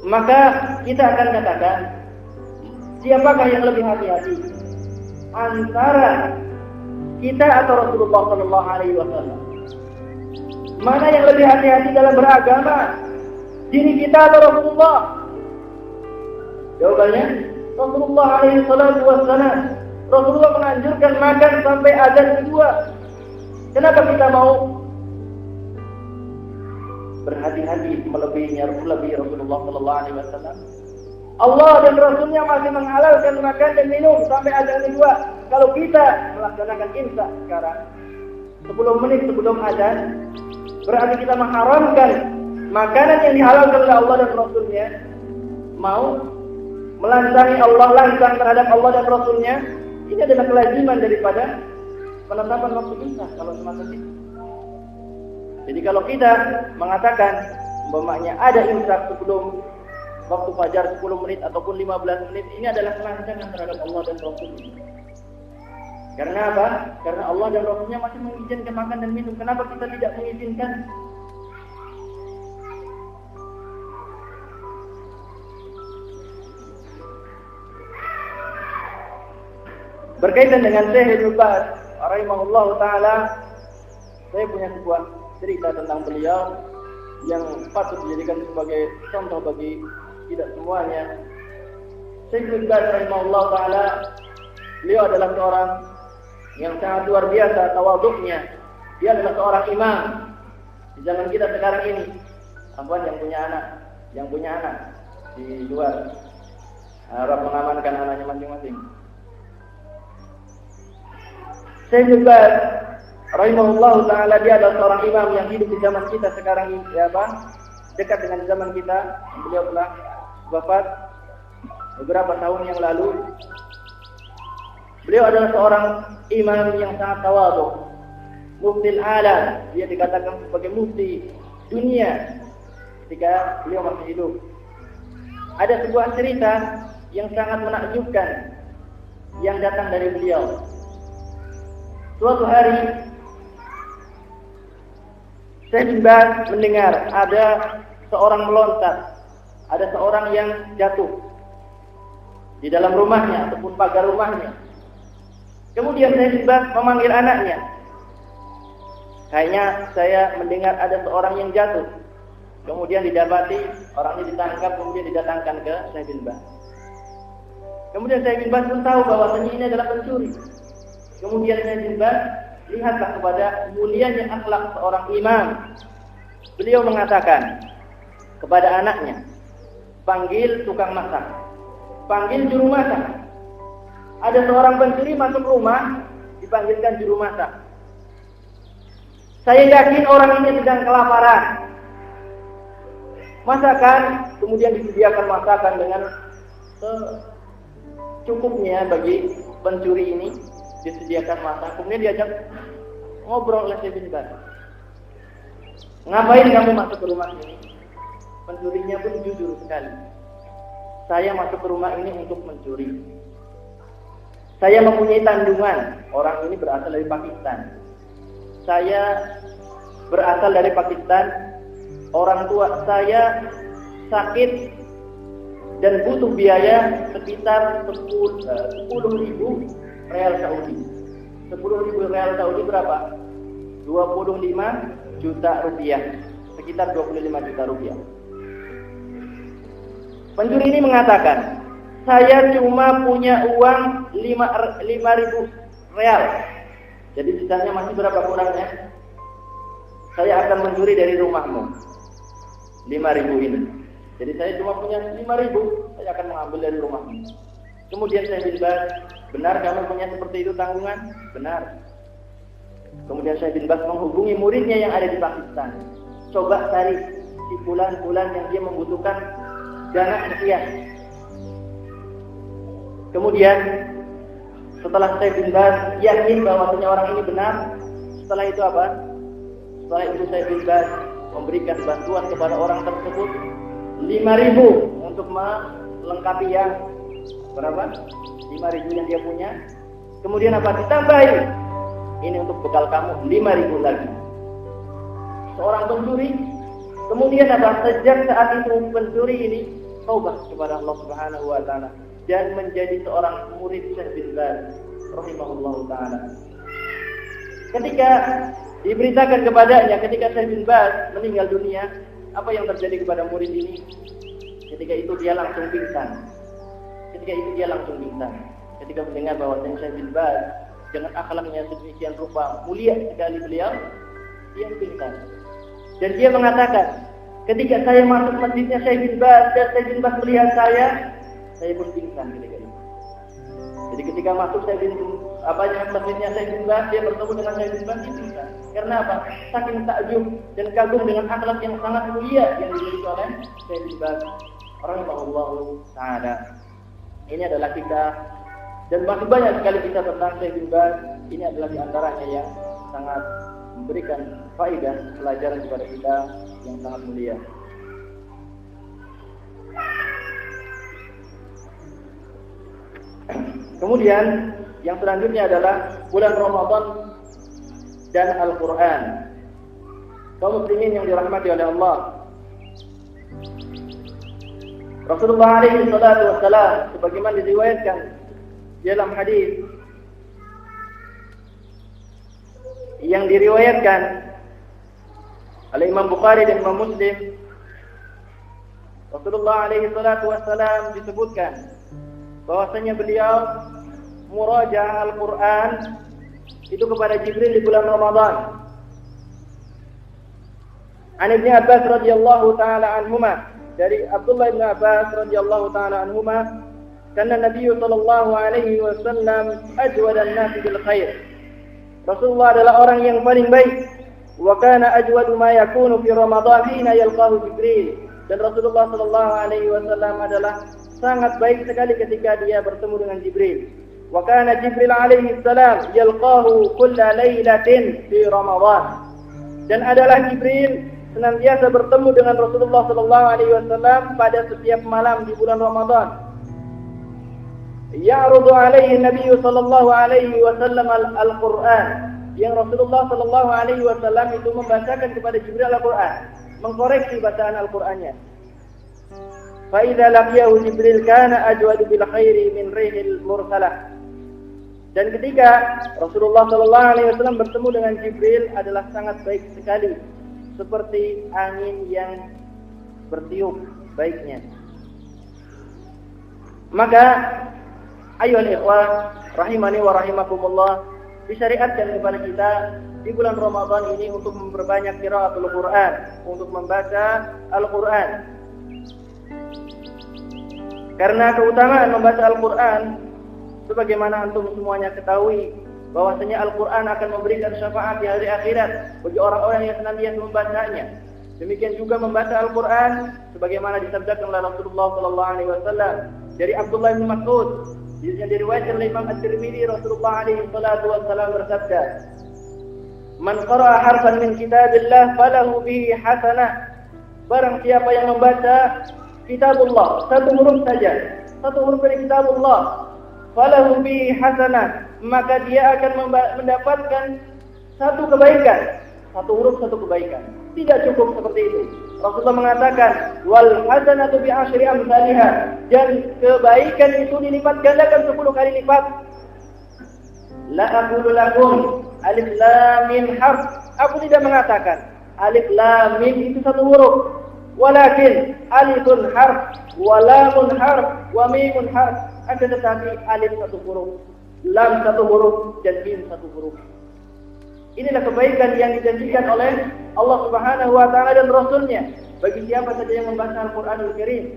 Maka kita akan katakan, Siapakah yang lebih hati-hati antara kita atau Rasulullah Sallallahu Alaihi Wasallam? Mana yang lebih hati-hati dalam beragama? Diri kita atau Rasulullah? Jawabannya Rasulullah Alaihi Wasallam. Rasulullah menganjurkan makan sampai azan kedua. Kenapa kita mau berhati-hati melebihi Rasulullah Sallallahu Alaihi Wasallam? Allah dan Rasulnya masih menghalalkan makan dan minum sampai azan kedua. Kalau kita melaksanakan imsak sekarang 10 menit sebelum azan, berarti kita mengharamkan makanan yang dihalalkan oleh Allah dan Rasulnya. Mau melancangi Allah, lancang terhadap Allah dan Rasulnya. Ini adalah kelaziman daripada penetapan waktu imsak kalau semacam itu. Jadi kalau kita mengatakan umpamanya ada imsak sebelum waktu fajar 10 menit ataupun 15 menit, ini adalah kelancangan terhadap Allah dan Rasulnya. Karena apa? Karena Allah dan Rasulnya masih mengizinkan makan dan minum. Kenapa kita tidak mengizinkan? Berkaitan dengan Syekh Ibnu Baz rahimahullahu taala, saya punya sebuah cerita tentang beliau yang patut dijadikan sebagai contoh bagi tidak semuanya. Syekh Ibnu Baz rahimahullahu taala, beliau adalah seorang yang sangat luar biasa tawadhu'nya. Dia adalah seorang imam di zaman kita sekarang ini. Apaan yang punya anak di luar harap mengamankan anaknya masing-masing. Syekh Ibnu Baz rahimahullahu taala, dia adalah seorang imam yang hidup di zaman kita sekarang ini, dekat dengan zaman kita. Beliau telah wafat beberapa tahun yang lalu. Beliau adalah seorang imam yang sangat tawadhu, muftil alam. Dia dikatakan sebagai mufti dunia ketika beliau masih hidup. Ada sebuah cerita yang sangat menakjubkan yang datang dari beliau. Suatu hari Syekh Ibnu Baz mendengar ada seorang meloncat, ada seorang yang jatuh di dalam rumahnya ataupun pagar rumahnya. Kemudian Syekh Ibnu Baz memanggil anaknya. Kayaknya saya mendengar ada seorang yang jatuh. Kemudian didapati orang ini ditangkap, kemudian didatangkan ke Syekh Ibnu Baz. Kemudian Syekh Ibnu Baz pun tahu bahwa ini adalah pencuri. Kemudian Syekh Ibnu Baz lihatlah kepada mulianya akhlak seorang imam. Beliau mengatakan kepada anaknya, panggil tukang masak, panggil juru masak. Ada seorang pencuri masuk rumah, dipanggilkan juru masak. Saya yakin orang ini sedang kelaparan. Masakan, kemudian disediakan masakan dengan secukupnya bagi pencuri ini. Disediakan masak, kemudian diajak ngobrol oleh Syekh Ibnu Baz. Ngapain kamu masuk ke rumah ini? Pencurinya pun jujur sekali. Saya masuk ke rumah ini untuk mencuri. Saya mempunyai tandungan. Orang ini berasal dari Pakistan. Saya berasal dari Pakistan. Orang tua saya sakit dan butuh biaya sekitar 10.000 Real Saudi. 10.000 Real Saudi berapa? 25 juta rupiah. Sekitar 25 juta rupiah. Pencuri ini mengatakan, saya cuma punya uang 5.000 real. Jadi sisanya masih berapa kurangnya? Saya akan mencuri dari rumahmu 5.000 ini. Jadi saya cuma punya 5.000, saya akan mengambil dari rumahmu. Kemudian saya bilang, benar kamu punya seperti itu tanggungan? Benar. Kemudian Syekh Ibnu Baz menghubungi muridnya yang ada di Pakistan. Coba cari si bulan-bulan yang dia membutuhkan dana sekian. Kemudian setelah Syekh Ibnu Baz yakin bahwa orang ini benar, setelah itu apa? Setelah itu Syekh Ibnu Baz memberikan bantuan kepada orang tersebut 5.000 untuk melengkapi yang berapa? 5.000 yang dia punya. Kemudian apa? Ditambahin. Ini untuk bekal kamu 5.000 lagi. Seorang pencuri. Kemudian apa? Sejak saat itu pencuri ini taubat kepada Allah Subhanahu wa taala. dan menjadi seorang murid Syekh bin Baz rahimahullahu taala. Ketika diberitakan kepadanya ketika Syekh bin Baz meninggal dunia, apa yang terjadi kepada murid ini? Ketika itu dia langsung pingsan. Ketika mendengar bahwa Syekh bin Baz dengan akhlaknya sedemikian rupa mulia sekali beliau, dia pingsan. Dan dia mengatakan, ketika saya masuk masjidnya Syekh bin Baz dan Syekh bin Baz melihat saya pun pingsan ketika itu. Jadi ketika masuk masjidnya Syekh bin Baz, dia bertemu dengan Syekh bin Baz, dia pingsan. Karena apa? Saking takjub dan kagum dengan akhlak yang sangat mulia yang dimiliki oleh Syekh bin Baz rahimahullahu taala. Ini adalah kita, dan masih banyak sekali kita tentang Syekh bin Baz. Ini adalah di antaranya yang sangat memberikan faedah pelajaran kepada kita yang sangat mulia. Kemudian yang selanjutnya adalah bulan Ramadan dan Al-Quran. Kaum muslimin yang dirahmati oleh Allah, Rasulullah alaihi salatu wassalam sebagaimana diriwayatkan dalam hadis yang diriwayatkan oleh Imam Bukhari dan Imam Muslim, Rasulullah alaihi salatu wassalam disebutkan bahwasanya beliau murajaah Al-Quran itu kepada Jibril di bulan Ramadan. An Ibnu Abbas radhiyallahu taala anhuma, dari Abdullah bin Abbas radhiyallahu taala anhuma, karena Nabi sallallahu alaihi wasallam ajwadan nas bil khair. Rasulullah adalah orang yang paling baik. Wa kana ajwadu ma yakunu fi Ramadan hina yalqahu Jibril. Dan Rasulullah sallallahu alaihi wasallam adalah sangat baik sekali ketika dia bertemu dengan Jibril. Wa kana Jibril alaihi salam yalqahu kulla lailatin fi Ramadan. Dan adalah Jibril senantiasa bertemu dengan Rasulullah sallallahu alaihi wasallam pada setiap malam di bulan Ramadan. Ya'rudu alaihi Nabi sallallahu alaihi wasallam al-Qur'an. Yang Rasulullah sallallahu alaihi wasallam itu membacakan kepada Jibril Al-Qur'an, mengkoreksi bacaan Al-Qur'annya. Fa idza laqiyahu Jibril kana ajwadu bil khairi min rihil mursalah. Dan ketika Rasulullah sallallahu alaihi wasallam bertemu dengan Jibril adalah sangat baik sekali, seperti angin yang bertiup baiknya. Maka ayyuhal ikhwah rahimani wa rahimakumullah, disyariatkan kepada kita di bulan Ramadan ini untuk memperbanyak qiraatul Quran, untuk membaca Al-Quran. Karena keutamaan membaca Al-Quran, sebagaimana antum semuanya ketahui, bahwasanya Al-Quran akan memberikan syafaat di hari akhirat bagi orang-orang yang senantiasa membacanya. Demikian juga membaca Al-Quran sebagaimana disabdakan oleh Rasulullah sallallahu alaihi wasallam dari Abdullah bin Mas'ud yang diriwayatkan oleh Imam At-Tirmidzi, Rasulullah alaihi salatu wasallam bersabda, "Man qara'a harfan min kitabillah falahu bihi hasanah." Barang siapa yang membaca kitabullah, satu huruf saja, satu huruf dari kitabullah, falahu bihi hasanah, maka dia akan mendapatkan satu kebaikan. Satu huruf satu kebaikan. Tidak cukup seperti itu. Rasulullah mengatakan, wal hasanatu bi asyri amsalha, dan kebaikan itu dilipat gandakan 10 kali lipat. La aqulu lakum alif lam mim harf. Aku tidak mengatakan alif lam mim itu satu huruf, walakin alifun harf, wa lamun harf, wa mimun harf. Akan tetapi alif satu huruf, lam satu huruf, dan mim satu huruf. Inilah kebaikan yang dijanjikan oleh Allah Subhanahu wa taala dan Rasulnya bagi siapa saja yang membaca Al-Qur'anul Karim,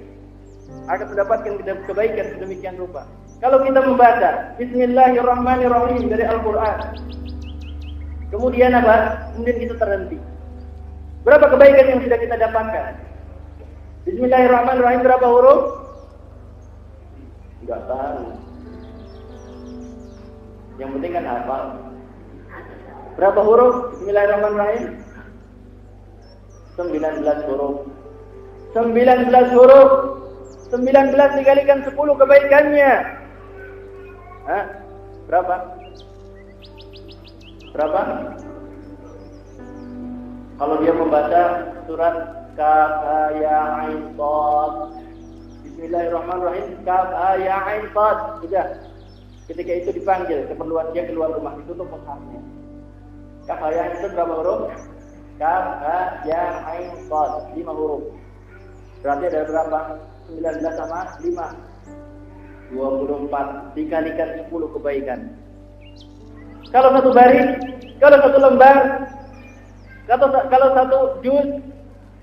akan mendapatkan kebaikan sedemikian rupa. Kalau kita membaca Bismillahirrahmanirrahim dari Al-Qur'an, kemudian apa? Kemudian kita terhenti. Berapa kebaikan yang sudah kita dapatkan? Bismillahirrahmanirrahim berapa huruf? Enggak tahu. Yang penting kan hafal. Berapa huruf Bismillahirrahmanirrahim? 19 huruf. 19 huruf. 19 dikalikan 10 kebaikannya. Hah? Berapa? Berapa? Kalau dia membaca surat Kaf, Ya, Ain, Shad, Bismillahirrahmanirrahim. Kaf ha ya ain sad. Sudah. Ketika itu dipanggil, keperluan dia keluar rumah, ditutup mushafnya. Kaf ha ya ain itu berapa huruf? Kaf ha ya ain sad, 5 huruf. Berarti ada berapa? 19 sama 5. 24 dikalikan 10 kebaikan. Kalau satu baris, kalau satu lembar, kalau satu juz,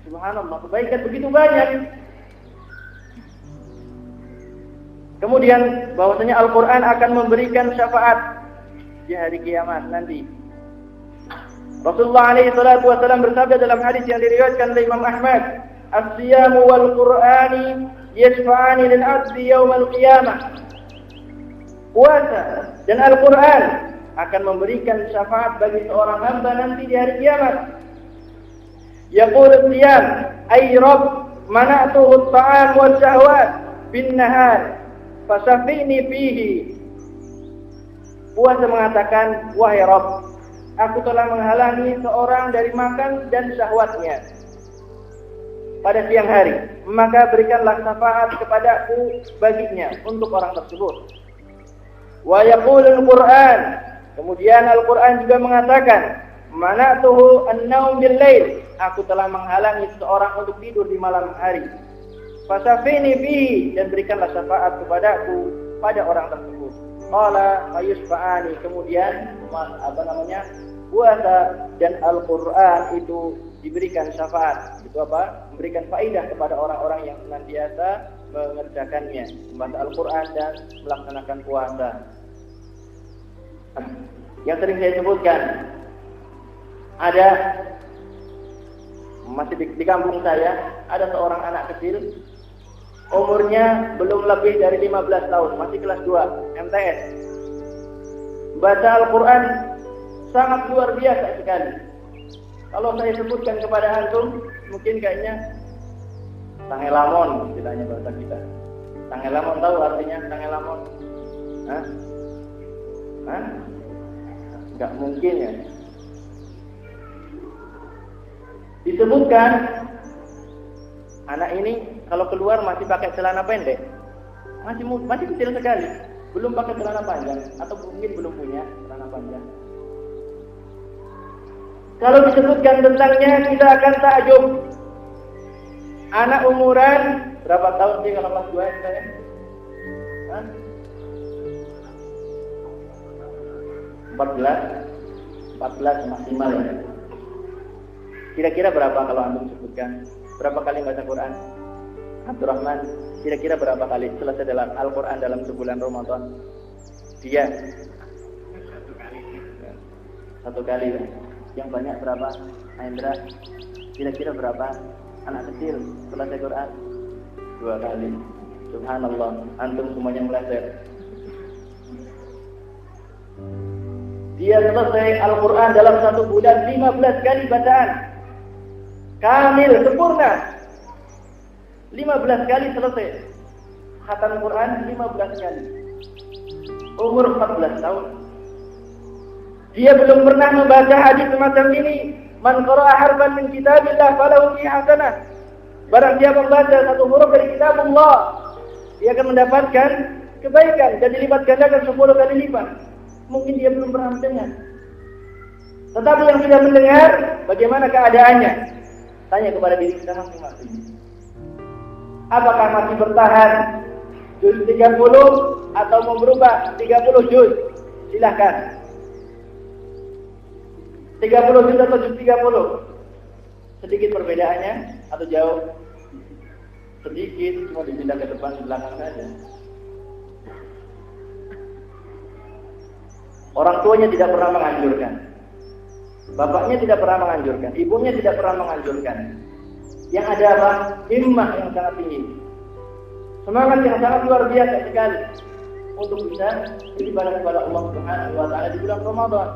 subhanallah, kebaikan begitu banyak. Kemudian bahwasanya Al-Quran akan memberikan syafaat di hari kiamat nanti. Rasulullah SAW bersabda dalam hadis yang diriwayatkan oleh Imam Ahmad, "As-siyamu wal Qur'ani yashfa'ani lil 'abdi yaumal qiyamah." Puasa dan Al-Quran akan memberikan syafaat bagi seorang hamba nanti di hari kiamat. Yaqul as-siyam, "Ay Rabb, mana'tuhu at-ta'am wa syahwat bin nahar, fasafini fihi." Puasa mengatakan, "Wahai Rabb, aku telah menghalangi seorang dari makan dan syahwatnya pada siang hari, maka berikanlah syafaat kepadaku baginya untuk orang tersebut." Wa yaqulul Qur'an, kemudian Al-Quran juga mengatakan, "Mana'tuhu an-naum bil-lail," aku telah menghalangi seorang untuk tidur di malam hari. Fasafini fihi, dan berikanlah syafaat kepadaku pada orang tersebut. Qala fayusfa'ani, kemudian puasa dan Al-Quran itu diberikan syafaat. Itu apa? Memberikan faedah kepada orang-orang yang senantiasa mengerjakannya, membaca Al-Quran dan melaksanakan puasa. Yang sering saya sebutkan, ada masih di kampung saya, ada seorang anak kecil, umurnya belum lebih dari 15 tahun, masih kelas 2 MTS. Baca Al-Quran sangat luar biasa sekali. Kalau saya sebutkan kepada antum, mungkin kayaknya tangelamon, istilahnya bahasa kita. Tangelamon, tahu artinya tangelamon? Hah? Enggak mungkin ya. Disebutkan anak ini kalau keluar masih pakai celana pendek, masih kecil sekali, belum pakai celana panjang, atau mungkin belum punya celana panjang. Kalau disebutkan tentangnya, kita akan takjub. Anak umuran berapa tahun sih kalau kelas 2 saya? 14 maksimal ya. Kira-kira berapa kalau antum sebutkan? Berapa kali baca Quran? Abdurrahman, kira-kira berapa kali selesai dalam Al-Quran dalam sebulan Ramadan? Dia satu kali. Yang banyak berapa? Hendra, kira-kira berapa? Anak kecil selesai Quran 2 kali. Subhanallah, antum semuanya meleset. Dia selesai Al-Quran dalam 1 bulan 15 kali bacaan. Kamil, sempurna. 15 kali selesai. Khatam Quran 15 kali. Umur 14 tahun. Dia belum pernah membaca hadis semacam ini. Man qara'a harfan min kitabillah falahu fi hasanah. Barang siapa membaca 1 huruf dari kitabullah, dia akan mendapatkan kebaikan dan dilipat gandakan 10 kali lipat. Mungkin dia belum pernah mendengar. Tetapi yang sudah mendengar, bagaimana keadaannya? Tanya kepada diri kita masing-masing. Apakah masih bertahan juz 30 atau mau berubah 30 juz? Silahkan. 30 juz atau juz 30? Sedikit perbedaannya atau jauh? Sedikit, cuma dipindah ke depan ke belakang saja. Orang tuanya tidak pernah menganjurkan. Bapaknya tidak pernah menganjurkan, ibunya tidak pernah menganjurkan. Yang ada apa? Himmah yang sangat tinggi, semangat yang sangat luar biasa sekali untuk bisa beribadah kepada Allah Subhanahu wa taala di bulan Ramadan.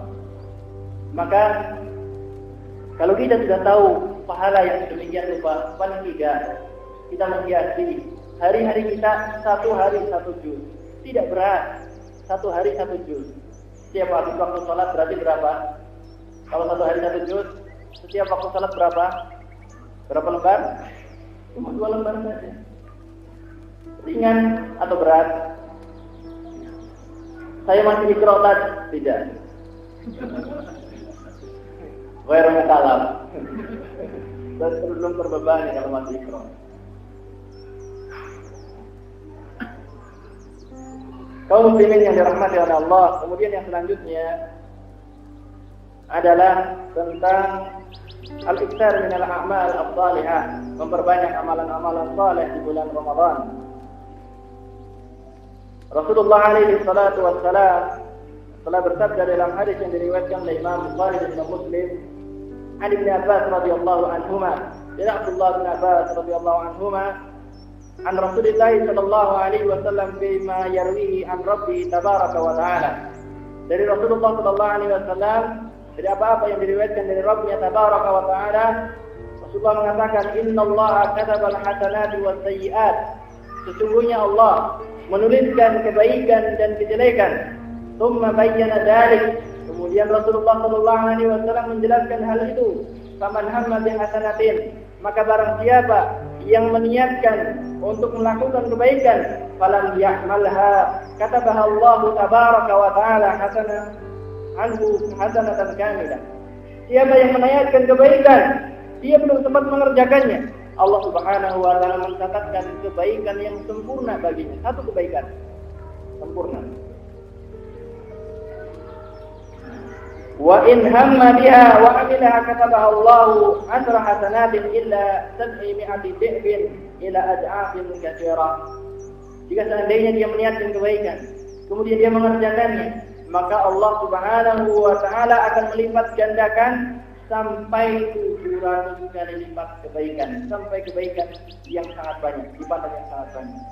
Maka kalau kita sudah tahu pahala yang demikian rupa, paling tidak kita menghiasi hari-hari kita 1 hari 1 juz. Tidak berat, 1 hari 1 juz. Setiap waktu sholat berarti berapa? Kalau 1 hari 1 juz, setiap waktu sholat berapa? Berapa lembar? Cuma 2 lembar saja. ringan atau berat? Saya masih ikrotat? Tidak. Ghairu mukallaf. Dan belum terbebani kalau masih ikrotat. Kaum muslimin yang dirahmati oleh Allah, kemudian yang selanjutnya adalah tentang al-iktsar min al-a'mal as-salihah, memperbanyak amalan-amalan saleh di bulan Ramadan. Rasulullah alaihi salatu wassalam telah bersabda dalam hadis yang diriwayatkan oleh Imam Bukhari dan Imam Muslim, an Ibnu Abbas radhiyallahu anhuma, dari Abdullah bin Abbas radhiyallahu anhuma, an Rasulullah sallallahu alaihi wasallam bima yarwihi an Rabbi tabaraka wa ta'ala. Dari Rasulullah sallallahu alaihi wasallam, dari apa-apa yang diriwayatkan dari Rabbnya tabaraka wa ta'ala, Rasulullah mengatakan, innallaha katabal hasanati was sayyi'at. Sesungguhnya Allah menuliskan kebaikan dan kejelekan. Tsumma bayyana dzalik. Kemudian Rasulullah sallallahu alaihi wasallam menjelaskan hal itu. Faman hamma bi hasanatin, maka barang siapa yang meniatkan untuk melakukan kebaikan, falam ya'malha, katabaha Allah tabaraka wa ta'ala hasanatan kamilah. Siapa yang meniatkan kebaikan, dia belum sempat mengerjakannya, Allah Subhanahu wa ta'ala mencatatkan kebaikan yang sempurna baginya. Satu kebaikan sempurna. Wa in hamma biha wa amilaha katabaha Allahu asra hasanatin illa 700 dhi'bin ila ad'afin katsira. Jika seandainya dia meniatkan kebaikan, kemudian dia mengerjakannya, maka Allah Subhanahu wa ta'ala akan melipat gandakan sampai 700 kali lipat kebaikan, sampai kebaikan yang sangat banyak, lipatan yang sangat banyak.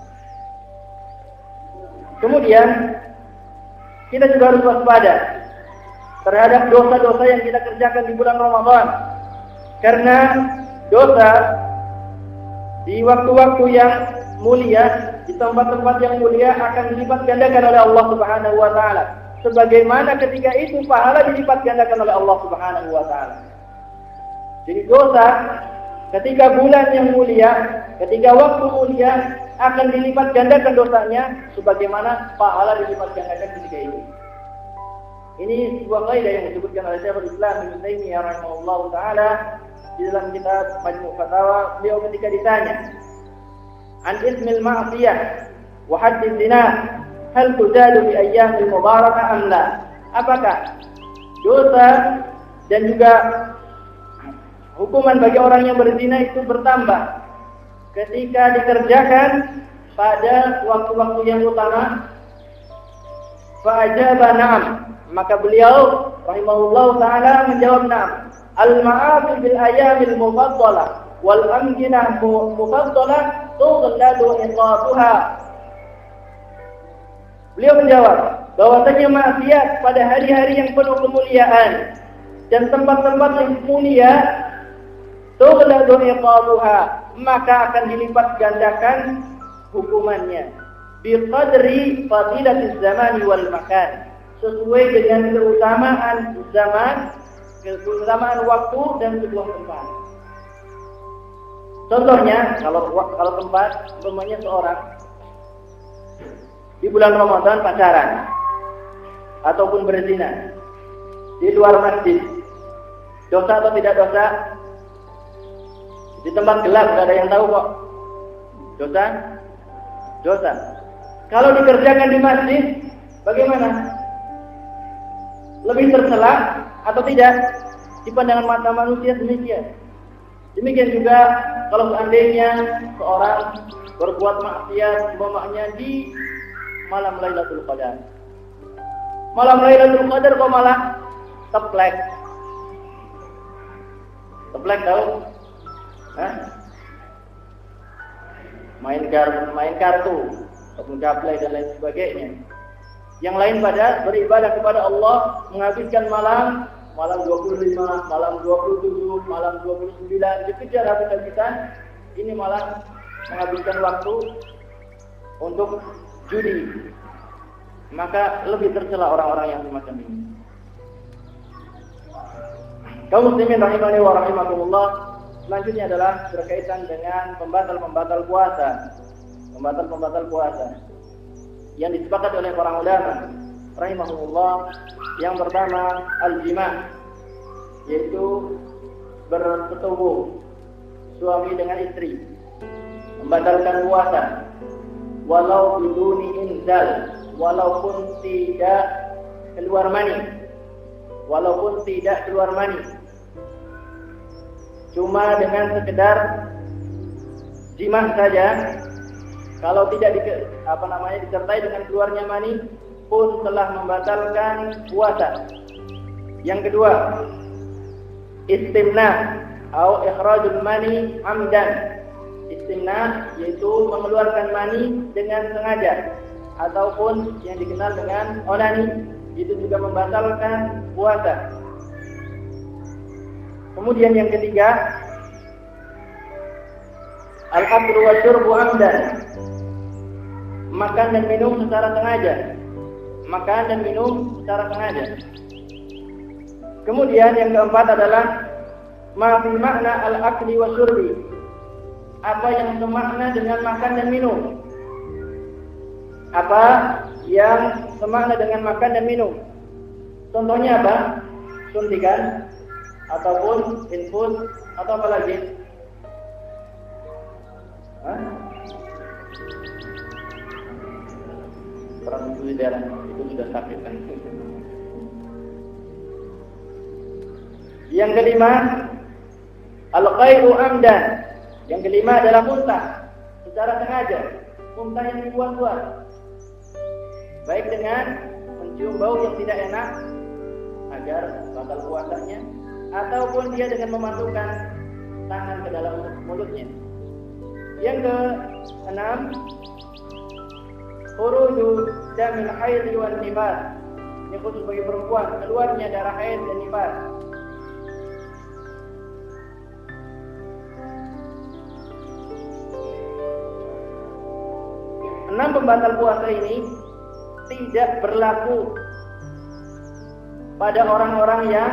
Kemudian kita juga harus waspada terhadap dosa-dosa yang kita kerjakan di bulan Ramadan, karena dosa di waktu-waktu yang mulia, di tempat-tempat yang mulia akan dilipat gandakan oleh Allah Subhanahu wa ta'ala, sebagaimana ketika itu pahala dilipat gandakan oleh Allah Subhanahu wa ta'ala. Jadi dosa ketika bulan yang mulia, ketika waktu mulia, akan dilipat gandakan dosanya sebagaimana pahala dilipat gandakan ketika itu. Ini sebuah kaidah yang disebutkan oleh Syekhul Islam Ibnu Taimiyah rahimahullahu taala di dalam kitab Majmu' Fatawa. Beliau ketika ditanya, "An ismil ma'siyah wa haddz zina, hal tuzadu bi ayyamil mubarakah am la?" Apakah dosa dan juga hukuman bagi orang yang berzina itu bertambah ketika dikerjakan pada waktu-waktu yang utama? Fa'ajaba na'am. Maka beliau rahimahullah ta'ala menjawab na'am. Al-ma'afi bil ayamil mufaddalah wal amkinah mufaddalah tughladu iqatuha. Beliau menjawab bahwasanya maksiat pada hari-hari yang penuh kemuliaan dan tempat-tempat yang mulia, tughladu iqatuha, maka akan dilipat gandakan hukumannya biqadri fadilatiz zamani wal makan, sesuai dengan keutamaan zaman, keutamaan waktu dan sebuah tempat. Contohnya, kalau tempat, umpamanya seorang di bulan Ramadan pacaran ataupun berzina di luar masjid, dosa atau tidak dosa? Di tempat gelap, tidak ada yang tahu kok. Dosa? Dosa. Kalau dikerjakan di masjid, bagaimana? Lebih tercela atau tidak? Di pandangan mata manusia demikian. Demikian juga kalau seandainya seorang berbuat maksiat umpamanya di malam Lailatul Qadar. Malam Lailatul Qadar kok malah teplek. Teplek tahu? Hah? Main kartu, ataupun gaplek dan lain sebagainya. Yang lain pada beribadah kepada Allah, menghabiskan malam 25, malam 27, malam 29, dikejar habis-habisan. Ini malah menghabiskan waktu untuk judi. Maka lebih tercela orang-orang yang semacam ini. Kaum muslimin rahimani wa rahimakumullah, selanjutnya adalah berkaitan dengan pembatal-pembatal puasa. pembatal puasa yang disepakati oleh para ulama rahimahumullah. Yang pertama al-jima', yaitu bersetubuh suami dengan istri, membatalkan puasa walau biduni inzal, walaupun tidak keluar mani, cuma dengan sekedar jima saja. Kalau tidak disertai dengan keluarnya mani pun telah membatalkan puasa. Yang kedua, istimna atau ikhrajul mani amdan. Istimna yaitu mengeluarkan mani dengan sengaja ataupun yang dikenal dengan onani, itu juga membatalkan puasa. Kemudian yang ketiga, al-aklu wa syurbu amdan, makan dan minum secara sengaja. Kemudian yang keempat adalah ma fi makna al-akli wa syurbi, apa yang semakna dengan makan dan minum. Apa yang semakna dengan makan dan minum? Contohnya apa? Suntikan ataupun infus atau apa lagi? Perang di daerah itu sudah sakit kan? Yang kelima, al-qai'u amdan. Yang kelima adalah muntah secara sengaja, muntah yang dibuat-buat, baik dengan mencium bau yang tidak enak agar batal puasanya, ataupun dia dengan memasukkan tangan ke dalam mulutnya. Yang keenam, khuruju damil haid wan nifas. Ini khusus bagi perempuan, keluarnya darah haid dan nifas. Enam pembatal puasa ini tidak berlaku pada orang-orang yang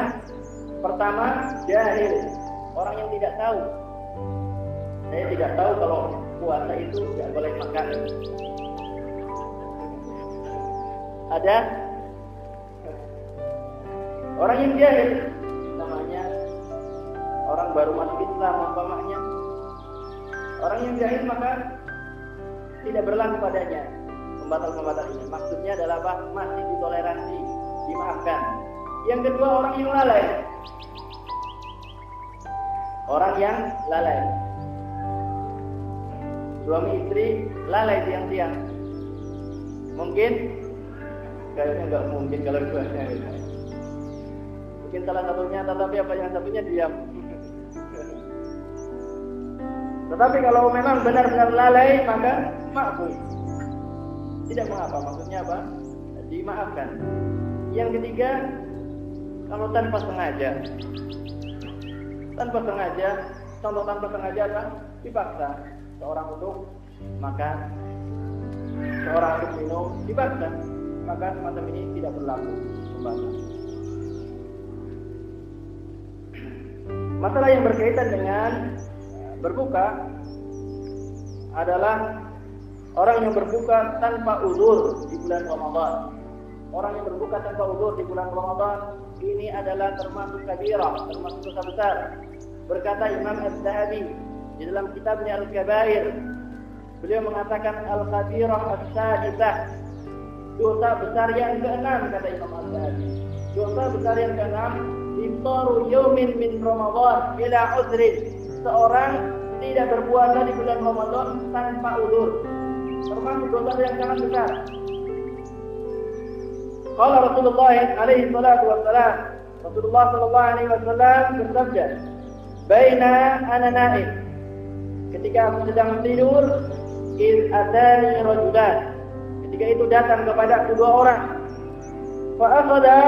pertama jahil, orang yang tidak tahu. Saya tidak tahu kalau puasa itu tidak boleh makan. Ada orang yang jahil, namanya orang baru masuk Islam umpamanya. Orang yang jahil maka tidak berlaku padanya pembatal ini. Maksudnya adalah apa? Masih ditoleransi, dimaafkan. Yang kedua, orang yang lalai. Orang yang lalai. Suami istri lalai siang-siang. Mungkin? Kayaknya nggak mungkin kalau duanya. Mungkin salah satunya, tetapi apa yang satunya diam. Tetapi kalau memang benar-benar lalai, maka maafkan. Tidak mengapa, maksudnya apa? Dimaafkan. Yang ketiga, kalau tanpa sengaja. Contoh tanpa sengaja apa? Dipaksa. Seorang untuk makan, seorang untuk minum, dipaksa. Maka semacam ini tidak berlaku pembatal. Masalah yang berkaitan dengan berbuka adalah orang yang berbuka tanpa uzur di bulan Ramadan. Orang yang berbuka tanpa uzur di bulan Ramadan ini adalah termasuk kabirah, termasuk dosa besar. Berkata Imam Az-Zahabi di dalam kitabnya Al-Kabair, beliau mengatakan al-kabirah as-sadisah, dosa besar yang keenam, kata Imam Az-Zahabi. Dosa besar yang keenam, iftaru yaumin min Ramadan bila uzrin. Seorang tidak berpuasa di bulan Ramadan tanpa uzur, termasuk dosa yang sangat besar. Qala Rasulullah alaihi salatu wassalam, Rasulullah sallallahu alaihi wasallam bersabda, "Baina ana naim." Ketika aku sedang tidur, iz atani rajulan. Ketika itu datang kepada kedua orang. Fa akhadha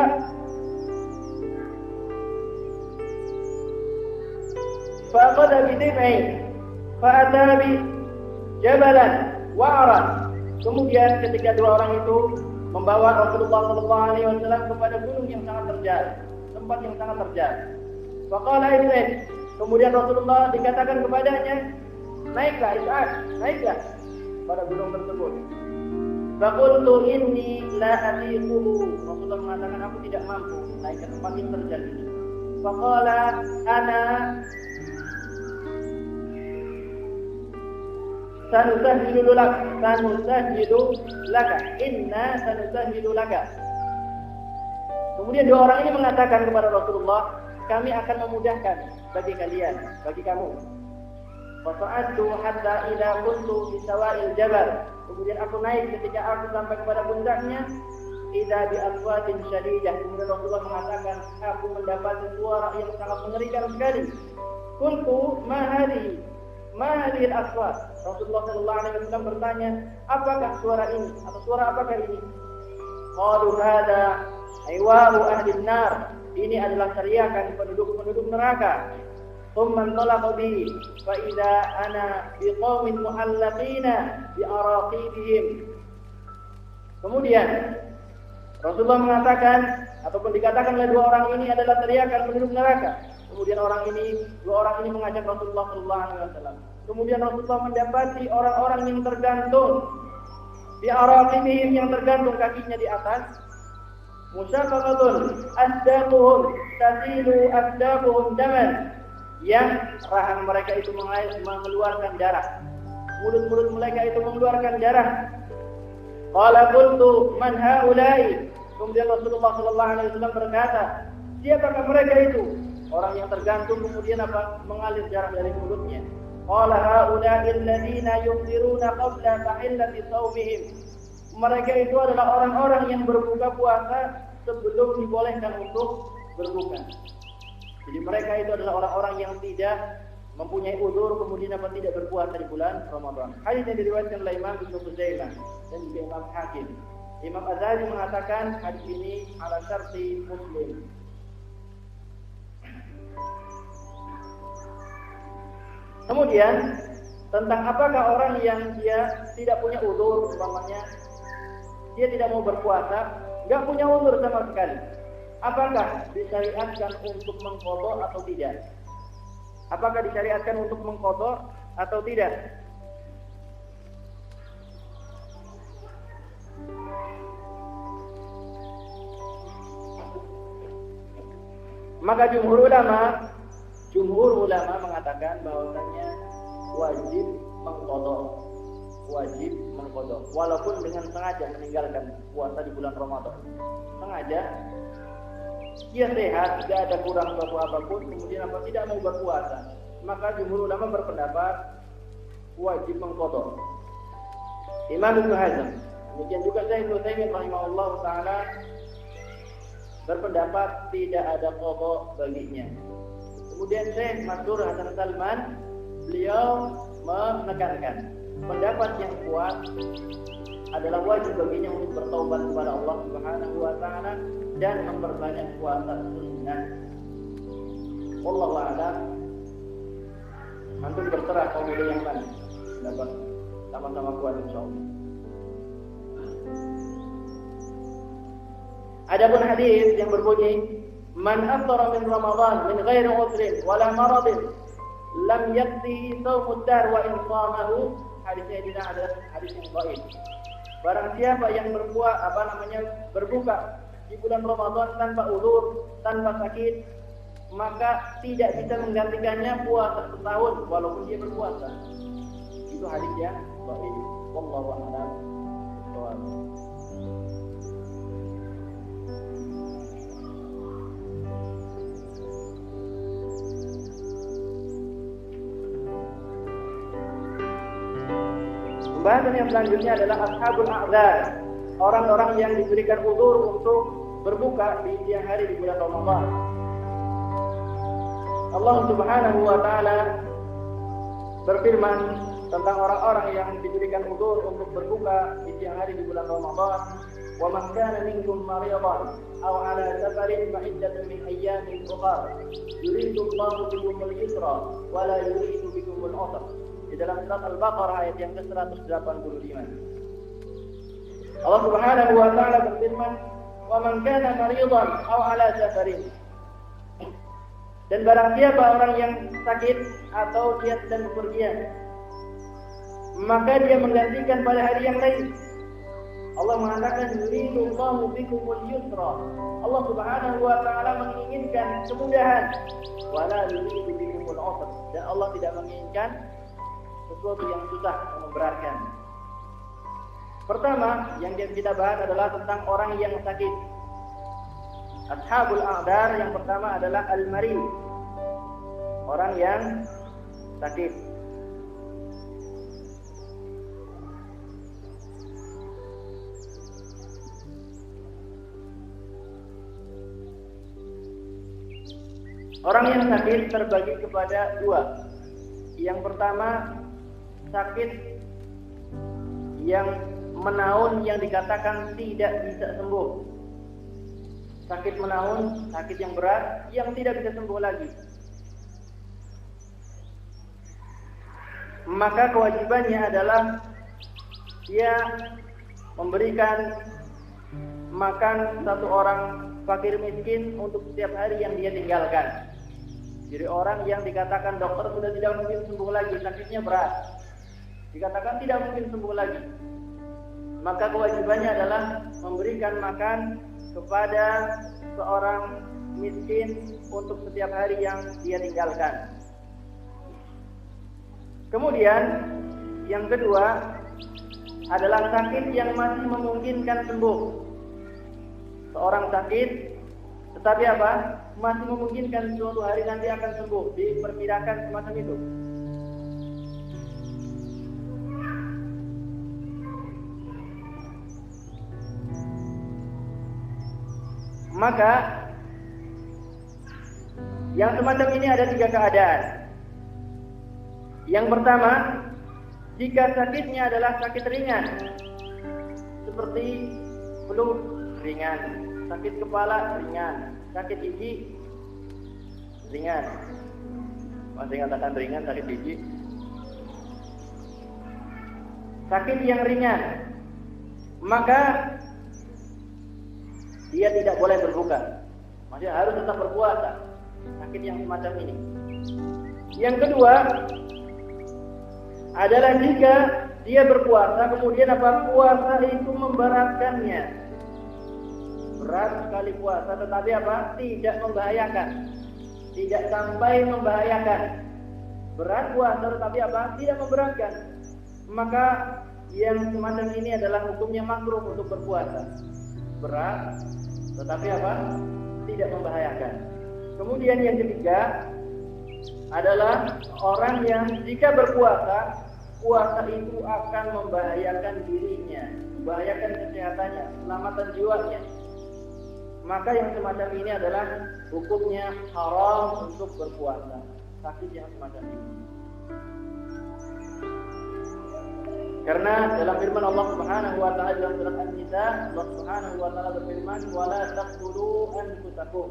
فأخذ بدمعه فأتى بجبلا وعرا. Kemudian ketika dua orang itu membawa Rasulullah SAW kepada gunung yang sangat terjal, tempat yang sangat terjal. Faqala ibn, kemudian Rasulullah dikatakan kepadanya, naiklah Ishaq, naiklah. pada gunung tersebut. Faqultu inni la atiquhu. Rasulullah mengatakan aku tidak mampu naik ke tempat yang terjal ini. Faqala ana sanusahilu laka. Inna sanusahilu laka. Kemudian dua orang ini mengatakan kepada Rasulullah, kami akan memudahkan bagi kalian, bagi kamu. Fasa'adtu hatta idza kuntu fi sawa'il jabal. Kemudian aku naik ketika aku sampai kepada puncaknya, idza bi aswatin syadidah. Kemudian Rasulullah mengatakan, aku mendapati suara yang sangat mengerikan sekali. Qultu ma hadhihi al-aswat. Rasulullah sallallahu alaihi wasallam bertanya, apakah suara ini atau suara apakah ini? Qalu hadza aywa'u ahli an-nar. Ini adalah teriakan penduduk neraka. Thumma talaqa bi fa idza ana biqaumin muhallaqina bi araqibihim. Kemudian Rasulullah mengatakan ataupun dikatakan oleh dua orang ini adalah teriakan penduduk neraka. Kemudian dua orang ini mengajak Rasulullah sallallahu alaihi wasallam. Kemudian Rasulullah mendapati orang-orang yang tergantung di araqibihim, yang tergantung kakinya di atas. Musyaqaqatun asdaquhum tasilu asdaquhum daman, yang rahang mereka itu mengeluarkan darah, mulut-mulut mereka itu mengeluarkan darah. Qala qultu man haula'i. Kemudian Rasulullah sallallahu alaihi wasallam berkata, siapakah mereka itu? Orang yang tergantung kemudian mengalir darah dari mulutnya. Qala haula'i alladziina yufṭiruna qabla tahillati shaumihim. Mereka itu adalah orang-orang yang berbuka puasa sebelum dibolehkan untuk berbuka. Jadi mereka itu adalah orang-orang yang tidak mempunyai uzur kemudian tidak berpuasa di bulan Ramadan. Hadis yang diriwayatkan oleh Imam Ibnu Khuzaimah dan juga Imam Hakim. Imam Az-Zahabi mengatakan hadis ini ala syarti Muslim. Kemudian tentang apakah orang yang dia tidak punya uzur, umpamanya dia tidak mau berpuasa, enggak punya uzur sama sekali. Apakah disyariatkan untuk mengqadha atau tidak? Apakah disyariatkan untuk mengqadha atau tidak? Maka jumhur ulama mengatakan bahwasanya wajib mengqadha walaupun dengan sengaja meninggalkan puasa di bulan Ramadan. Sengaja dia sehat, tidak ada kurang suatu apapun, kemudian tidak mau berpuasa, maka jumhur ulama berpendapat wajib mengqadha. Imam Ibnu Hazm, demikian juga Syekh Ibnu Taimiyah rahimahullahu taala berpendapat tidak ada qadha baginya. Kemudian Syekh Mansur Hasan Salman, beliau menekankan pendapat yang kuat adalah wajib baginya untuk bertaubat kepada Allah Subhanahu wa taala dan memperbanyak puasa sunnah. Wallahu a'lam. Antum berserah kaum yang mana dapat sama-sama kuat insyaallah. Adapun hadis yang berbunyi man aftara min Ramadan min ghairi udhrin wala maradin lam yaqdi shaumud dahr wa in shamahu, hadisnya ini adalah hadis yang dhaif. Barang siapa yang berbuka di bulan Ramadan tanpa uzur, tanpa sakit, maka tidak bisa menggantikannya puasa setahun walaupun dia berpuasa. Itu hadis yang dhaif. Wallahu a'lam. Pembahasan yang selanjutnya adalah ashabul a'dzar, orang-orang yang diberikan uzur untuk berbuka di siang hari di bulan Ramadan. Allah Subhanahu wa taala berfirman tentang orang-orang yang diberikan uzur untuk berbuka di siang hari di bulan Ramadan, "Wa man kana minkum maridan aw 'ala safarin fa iddatun min ayyamin ukhra, yuridu Allahu bikumul yusra wa la yuridu bikumul 'usra." Di dalam surat Al-Baqarah ayat yang ke-185. Allah Subhanahu wa taala berfirman, "Wa man kana maridan aw 'ala safarin." Dan barang siapa orang yang sakit atau dia sedang bepergian. maka dia menggantikan pada hari yang lain. Allah mengatakan yuridullahu bikumul yusra. Allah Subhanahu wa taala menginginkan kemudahan, wala yuridu bikumul usra. Dan Allah tidak menginginkan sesuatu yang susah, yang memberatkan. Pertama yang kita bahas adalah tentang orang yang sakit. Ashabul a'dar yang pertama adalah al-marid. Orang yang sakit. Orang yang sakit terbagi kepada dua. Yang pertama, sakit yang menaun yang dikatakan tidak bisa sembuh. Sakit menaun, sakit yang berat yang tidak bisa sembuh lagi. Maka kewajibannya adalah dia memberikan makan satu orang fakir miskin untuk setiap hari yang dia tinggalkan. Jadi orang yang dikatakan dokter sudah tidak mungkin sembuh lagi, sakitnya berat, dikatakan tidak mungkin sembuh lagi, maka kewajibannya adalah memberikan makan kepada seorang miskin untuk setiap hari yang dia tinggalkan. Kemudian yang kedua adalah sakit yang masih memungkinkan sembuh. Seorang sakit tetapi apa? Masih memungkinkan suatu hari nanti akan sembuh, diperkirakan semacam itu. Maka yang semacam ini ada tiga keadaan. Yang pertama, jika sakitnya adalah sakit ringan, seperti flu ringan, sakit kepala ringan, sakit gigi ringan. Masih katakan ringan, sakit gigi. Sakit yang ringan, maka dia tidak boleh berbuka. Maksudnya harus tetap berpuasa. Sakit yang semacam ini. Yang kedua adalah jika dia berpuasa, kemudian apa? Puasa itu memberatkannya. Berat sekali puasa, tetapi apa? Tidak membahayakan. Tidak sampai membahayakan. Berat puasa, tetapi apa? Tidak memberatkan. Maka yang semacam ini adalah hukumnya makruh untuk berpuasa. Berat, tetapi apa? Tidak membahayakan. Kemudian yang ketiga adalah orang yang jika berpuasa, puasa itu akan membahayakan dirinya, membahayakan kesehatannya, keselamatan jiwanya. Maka yang semacam ini adalah hukumnya haram untuk berpuasa. Sakit yang semacam ini. Karena dalam firman Allah Subhanahu wa taala dalam surat An-Nisa, Allah Subhanahu wa taala berfirman, "Wala taqtulu anfusakum."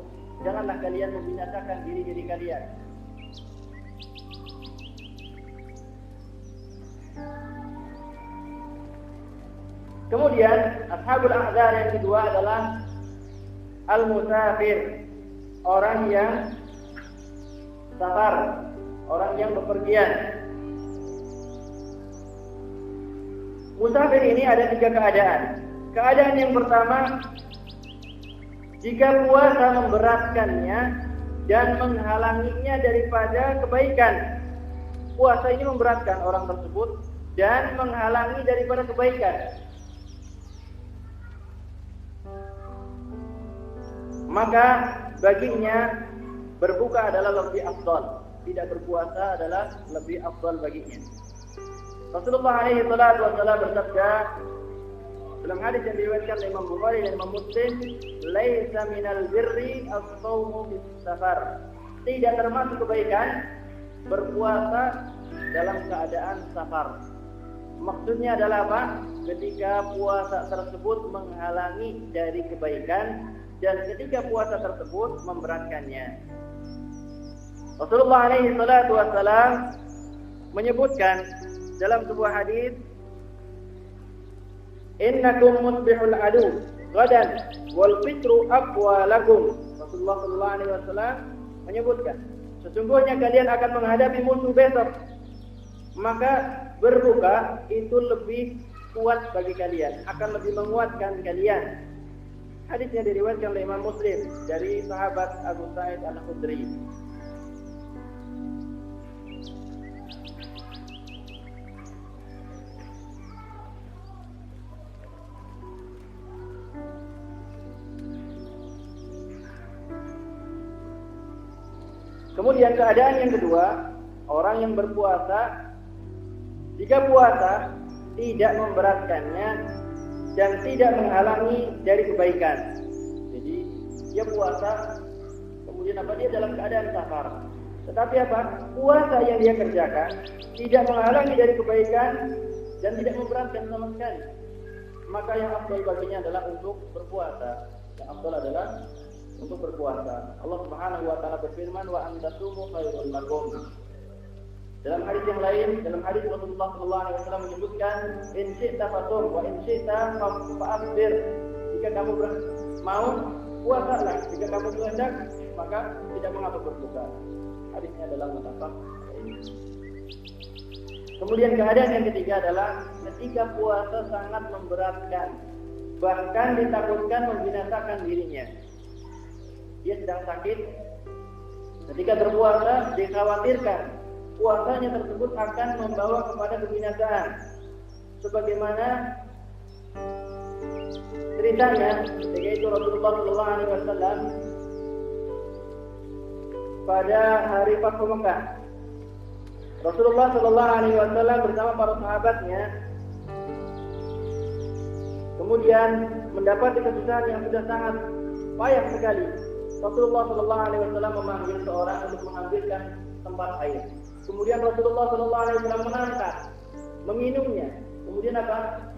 Janganlah kalian membinasakan diri-diri kalian. Kemudian ashabul a'dzar yang kedua adalah al-musafir, orang yang safar, orang yang bepergian. Musafir ini ada tiga keadaan. Keadaan yang pertama, jika puasa memberatkannya dan menghalanginya daripada kebaikan. Puasa ini memberatkan orang tersebut dan menghalangi daripada kebaikan. Maka baginya berbuka adalah lebih afdal, tidak berpuasa adalah lebih afdal baginya. Rasulullah alaihi salatu wasallam bersabda dalam hadis yang diriwayatkan oleh Imam Bukhari dan Imam Muslim, "Laisa minal birri as-shaumu fis safar." Tidak termasuk kebaikan berpuasa dalam keadaan safar. Maksudnya adalah apa? Ketika puasa tersebut menghalangi dari kebaikan dan ketika puasa tersebut memberatkannya. Rasulullah alaihi salatu wasallam menyebutkan dalam sebuah hadis, "Innakum musbihul adu ghadan wal fitru aqwa lakum." Rasulullah sallallahu alaihi wasallam menyebutkan, sesungguhnya kalian akan menghadapi musuh besok maka berbuka itu lebih kuat bagi kalian, akan lebih menguatkan kalian. Hadisnya diriwayatkan oleh Imam Muslim dari sahabat Abu Sa'id Al-Khudri. Kemudian keadaan yang kedua, orang yang berpuasa, jika puasa tidak memberatkannya dan tidak menghalangi dari kebaikan. Jadi dia puasa, kemudian dia dalam keadaan safar. Tetapi puasa yang dia kerjakan tidak menghalangi dari kebaikan dan tidak memberatkan sama sekali. Maka yang afdal baginya adalah untuk berpuasa. Yang afdal adalah untuk berpuasa. Allah Subhanahu wa taala berfirman, wa antasumu khairul lakum. Dalam hadis yang lain, dalam hadis Rasulullah sallallahu alaihi wasallam menyebutkan, in syi'ta fasum wa in syi'ta fa'afdir. Jika kamu mau puasalah, jika kamu kehendak maka tidak mengapa berbuka. Hadisnya adalah muttafaq. Kemudian keadaan yang ketiga adalah ketika puasa sangat memberatkan, bahkan ditakutkan membinasakan dirinya. Dia sedang sakit, ketika berpuasa dikhawatirkan puasanya tersebut akan membawa kepada kebinasaan. Sebagaimana ceritanya ketika itu Rasulullah sallallahu alaihi wasallam pada hari Fathu Mekah. Rasulullah sallallahu alaihi wasallam bersama para sahabatnya kemudian mendapati kesusahan yang sudah sangat payah sekali. Rasulullah sallallahu alaihi wasallam memanggil seorang untuk mengambilkan tempat air. Kemudian Rasulullah sallallahu alaihi wasallam menangkap, meminumnya. Kemudian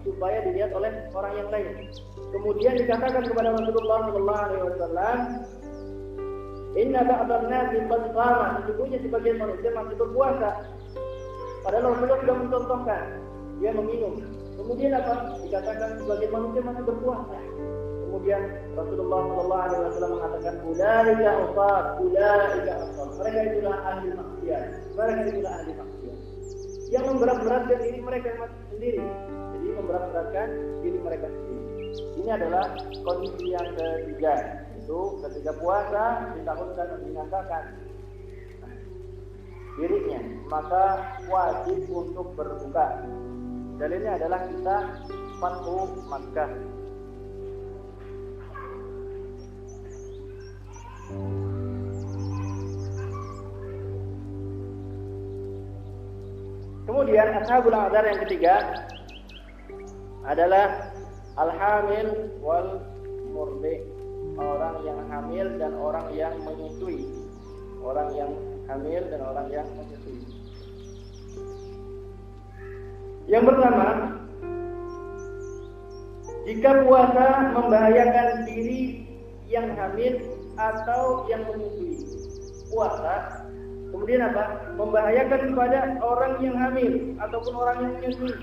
supaya dilihat oleh orang yang lain. Kemudian dikatakan kepada Rasulullah sallallahu alaihi wasallam, inna ba'dhan nasi qad qama, sesungguhnya sebagian manusia masih berpuasa. Padahal Rasulullah sudah mencontohkan dia meminum. Kemudian dikatakan sebagian manusia masih berpuasa. Kemudian Rasulullah sallallahu alaihi wasallam mengatakan, ulaika usat, ulaika usat. Mereka itulah ahli maksiat. Mereka itulah ahli maksiat. Yang memberat-beratkan diri mereka sendiri. Jadi memberat-beratkan diri mereka sendiri. Ini adalah kondisi yang ketiga. Itu ketika puasa ditakutkan membinasakan dirinya, maka wajib untuk berbuka. Dalilnya adalah kita Fathu Makkah. Kemudian ashabul a'dzar yang ketiga adalah al-hamil wal murdi, orang yang hamil dan orang yang menyusui. Orang yang hamil dan orang yang menyusui. Yang pertama, jika puasa membahayakan diri yang hamil atau yang menyusui. Puasa kemudian membahayakan kepada orang yang hamil ataupun orang yang menyusui,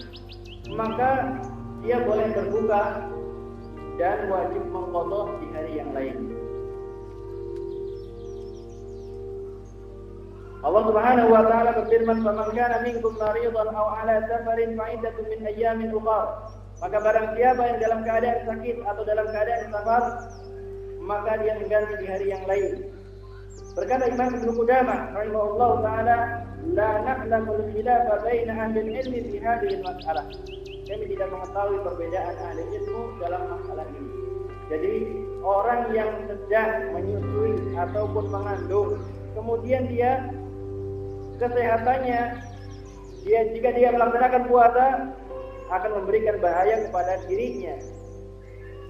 maka dia boleh berbuka dan wajib mengqadha di hari yang lain. Allah Subhanahu wa taala berfirman, "Faman kana minkum maridan aw 'ala safarin fa 'iddatun min ayyamin ukhra." Maka barang siapa yang dalam keadaan sakit atau dalam keadaan safar, maka dia mengganti di hari yang lain. Berkata Imam Ibnu Qudamah rahimahullahu taala, "La na'lamu al-khilafa baina ahli al-'ilmi fi hadhihi al-mas'alah." Kami tidak mengetahui perbedaan ahli ilmu dalam masalah ini. Jadi orang yang sedang menyusui ataupun mengandung, kemudian dia kesehatannya, jika dia melaksanakan puasa akan memberikan bahaya kepada dirinya,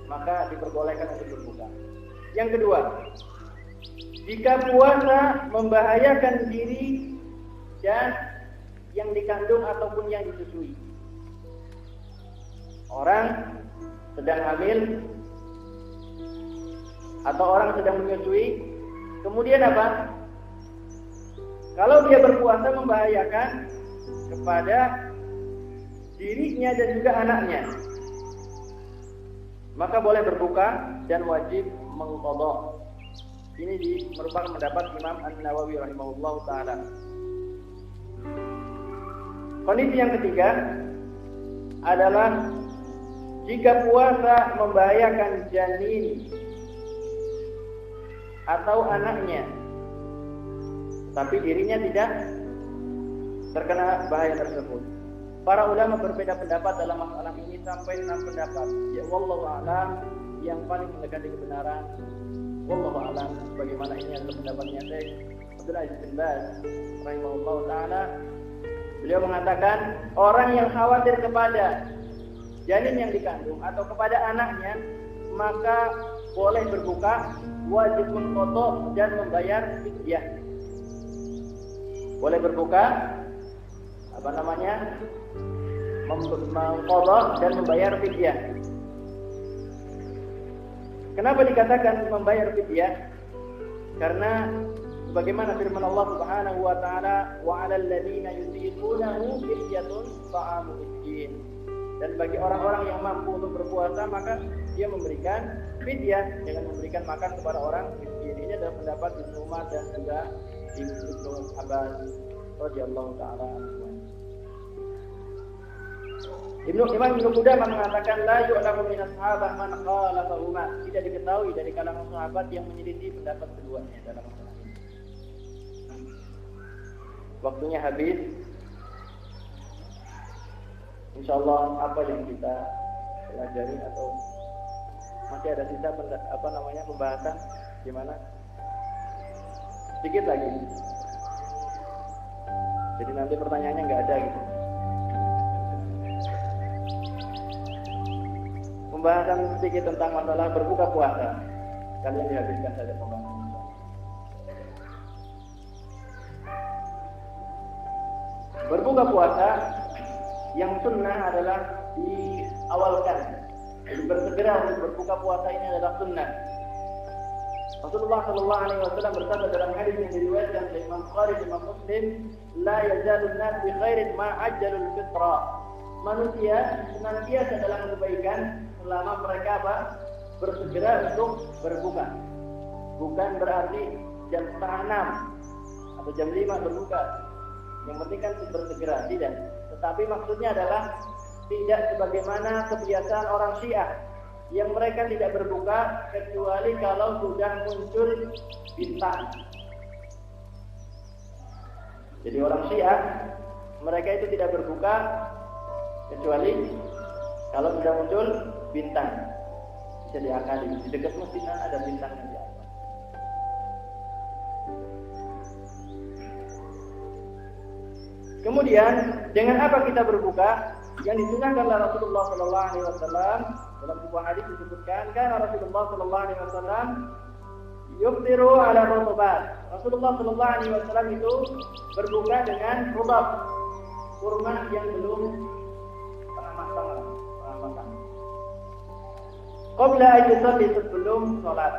maka diperbolehkan untuk berbuka. Yang kedua, jika puasa membahayakan diri dan yang dikandung ataupun yang disusui. Orang sedang hamil atau orang sedang menyusui, kemudian kalau dia berpuasa membahayakan kepada dirinya dan juga anaknya, maka boleh berbuka dan wajib mengqadha. Ini merupakan pendapat Imam An-Nawawi rahimahullahu taala. Kondisi yang ketiga adalah jika puasa membahayakan janin atau anaknya, tapi dirinya tidak terkena bahaya tersebut. Para ulama berbeda pendapat dalam masalah ini sampai 6 pendapat. Ya wallahu a'lam, yang paling mendekati kebenaran wallahu a'lam, bagaimana ini adalah pendapatnya Syekh Abdul Aziz bin Baz rahimahullah taala. Beliau mengatakan orang yang khawatir kepada janin yang dikandung atau kepada anaknya, maka boleh berbuka, wajib mengqadha dan membayar fidyah. Boleh berbuka, mengqadha dan membayar fidyah. Kenapa dikatakan membayar fidyah? Karena sebagaimana firman Allah Subhanahu wa taala, wa 'alal ladzina yutiqunahu fidyatun ta'amu miskin. Dan bagi orang-orang yang mampu untuk berpuasa, maka dia memberikan fidyah dengan memberikan makan kepada orang miskin. Ini adalah pendapat Ibnu Umar dan juga Ibnu Abbas radhiyallahu taala anhu. Imam Ibnu Qudamah mengatakan la yu'lamu min ashabah man khalafahuma. Tidak diketahui dari kalangan sahabat yang menyelisih pendapat keduanya dalam masalah ini. Waktunya habis. Insyaallah apa yang kita pelajari atau masih ada sisa pembahasan gimana? Sedikit lagi. Jadi nanti pertanyaannya nggak ada gitu. Pembahasan sedikit tentang masalah berbuka puasa. Kalian dihabiskan saja pembahasan. Berbuka puasa yang sunnah adalah diawalkan. Jadi bersegera untuk berbuka puasa ini adalah sunnah. Rasulullah sallallahu alaihi wasallam bersabda dalam hadis yang diriwayatkan oleh Imam Bukhari dan Imam Muslim, la yazalun nas bi khairin ma ajjalul fitra. Manusia senantiasa dalam kebaikan selama mereka bersegera untuk berbuka. Bukan berarti jam 5:30 atau jam 5 berbuka. Yang penting kan bersegera, tidak. Tetapi maksudnya adalah tidak sebagaimana kebiasaan orang Syiah yang mereka tidak berbuka kecuali kalau sudah muncul bintang. Jadi orang Syiah mereka itu tidak berbuka kecuali kalau sudah muncul bintang. Bisa diakali, di dekat masjid ada bintangnya di atas. Kemudian dengan apa kita berbuka? Yang disunahkan oleh Rasulullah sallallahu alaihi wasallam dalam sebuah hadis disebutkan, karena Rasulullah sallallahu alaihi wasallam yuftiru ala rutubat. Rasulullah sallallahu alaihi wasallam itu berbuka dengan rutub, kurma yang belum matang. Qabla an yusalli, sebelum salat.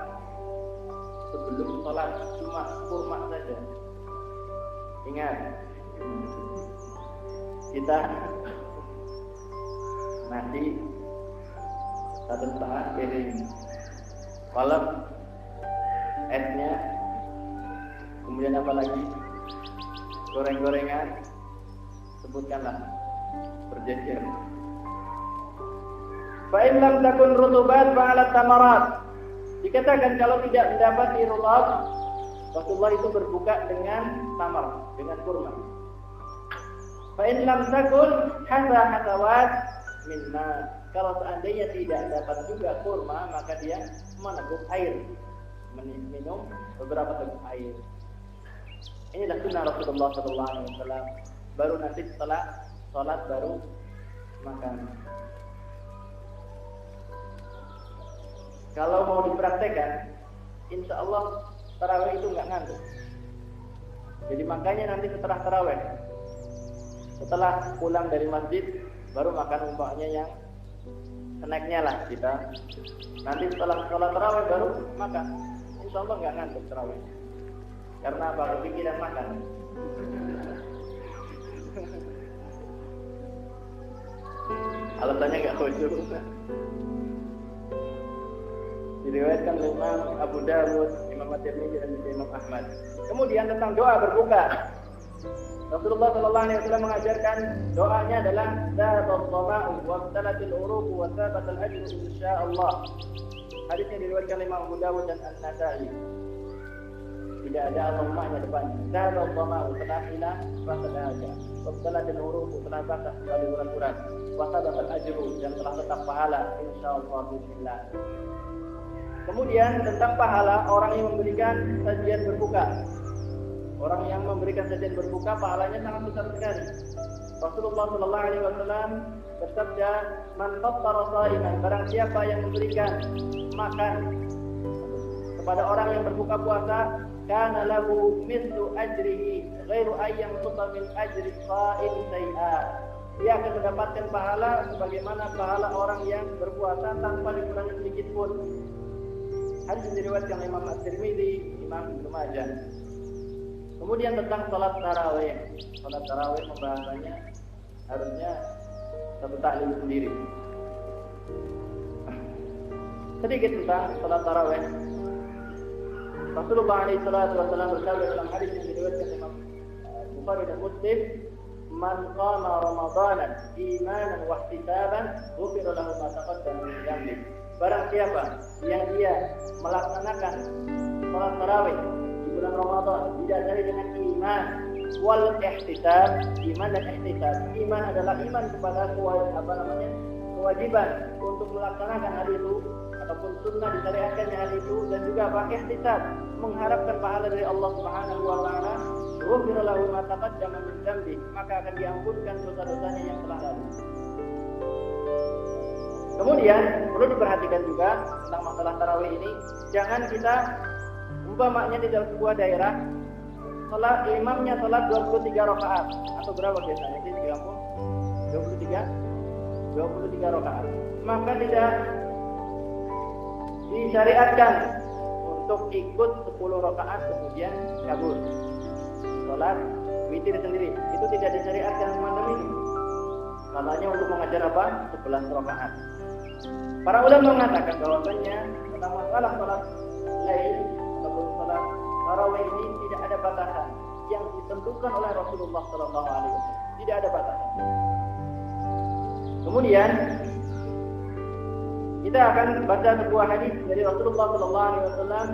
Sebelum salat cuma kurma saja. Ingat, kita nasi 1,5 piring, kolak, esnya, kemudian apa lagi? Goreng-gorengan, sebutkanlah berjejer. Fa'in lam takun rutubat fa'alat tamarat. Dikatakan kalau tidak mendapati rutub, Rasulullah itu berbuka dengan tamar, dengan kurma. Fa'in lam takun hasawat minna. Kalau seandainya tidak dapat juga kurma, maka dia meneguk air, minum beberapa teguk air. Inilah sunnah Rasulullah SAW. Baru nanti setelah sholat baru makan. Kalau mau dipraktekkan, insya Allah tarawih itu nggak ngantuk. Jadi makanya nanti setelah tarawih, setelah pulang dari masjid, baru makan umpamanya yang snacknya lah kita. Nanti setelah sholat tarawih baru makan. Insya Allah nggak ngantuk tarawih. Karena apa? Kepikiran makan. Alasannya nggak khusyuk. Diriwayatkan oleh Imam Abu Dawud, Imam At-Tirmidzi dan Imam Ahmad. Kemudian tentang doa berbuka. Rasulullah sallallahu alaihi wasallam mengajarkan doanya adalah zahabat dhama'u wa ibtalatil uruq wa thabatal ajru insyaallah. Hadisnya diriwayatkan oleh Imam Abu Dawud dan An-Nasa'i. Tidak ada Allahumma-nya depan. Zahabat dhama'u telah hilang rasa dahaga. Wa ibtalatil uruq telah basah kembali urat-urat. Wa thabatal ajru dan telah tetap pahala insyaallah bismillah. Kemudian tentang pahala orang yang memberikan sajian berbuka. Orang yang memberikan sajian berbuka pahalanya sangat besar sekali. Rasulullah sallallahu alaihi wasallam bersabda, "Man fattara sha'iman," barang siapa yang memberikan makan kepada orang yang berbuka puasa, kana lahu mithlu ajrihi ghairu ayyam tuta min ajri sha'im shay'a. Dia akan mendapatkan pahala sebagaimana pahala orang yang berpuasa tanpa dikurangi sedikit pun. Hadis diriwayatkan oleh Imam At-Tirmidzi, Imam Ibnu Majah. Kemudian tentang salat tarawih. Salat tarawih pembahasannya harusnya satu taklim sendiri. Sedikit tentang salat tarawih. Rasulullah SAW bersabda dalam hadis yang diriwayatkan oleh Imam Bukhari dan Muslim, "Man qama Ramadanan imanan wa ihtisaban, ghufira lahu ma taqaddama min dhanbi." Barang siapa yang dia melaksanakan salat tarawih bulan Ramadan didasari dengan iman wal ihtisab. Iman dan ihtisab. Iman adalah iman kepada kewajiban untuk melaksanakan hal itu ataupun sunnah disyariatkannya hal itu, dan juga ihtisab, mengharapkan pahala dari Allah Subhanahu wa taala. Ghufira lahu ma taqaddama min dhanbi, maka akan diampunkan dosa-dosanya yang telah lalu. Kemudian perlu diperhatikan juga tentang masalah tarawih ini, jangan kita umpamanya di dalam sebuah daerah salat imamnya salat 23 rakaat atau berapa biasanya di kampung? 23 rakaat. Maka tidak disyariatkan untuk ikut 10 rakaat kemudian kabur. Salat witir sendiri itu tidak disyariatkan semacam ini. Katanya untuk mengajar apa? 11 rakaat. Para ulama mengatakan bahwasanya tentang masalah salat lain ataupun salat tarawih ini tidak ada batasan yang ditentukan oleh Rasulullah sallallahu alaihi wasallam. Tidak ada batasan. Kemudian kita akan baca sebuah hadis dari Rasulullah sallallahu alaihi wasallam,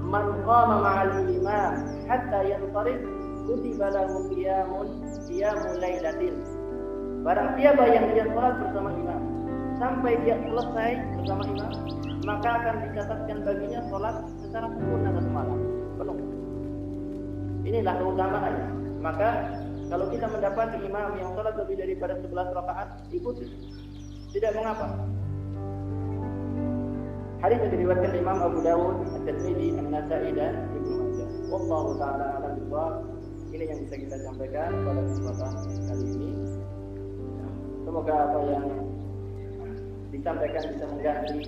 "Man qama ma'al imam hatta yansarif, kutiba lahu qiyamul lailatin." Barang siapa yang dia salat bersama imam sampai dia selesai bersama imam, maka akan dicatatkan baginya salat secara sempurna satu malam penuh. Inilah keutamaannya. Maka kalau kita mendapati imam yang salat lebih daripada 11 rakaat, ikuti. Tidak mengapa. Hadis yang diriwayatkan Imam Abu Dawud, At-Tirmidzi, An-Nasa'i dan Ibnu Majah. Wallahu taala a'lam bishawab. Ini yang bisa kita sampaikan pada kesempatan kali ini. Semoga apa yang disampaikan bisa mengganti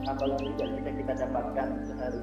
apa yang tidak bisa kita dapatkan sehari.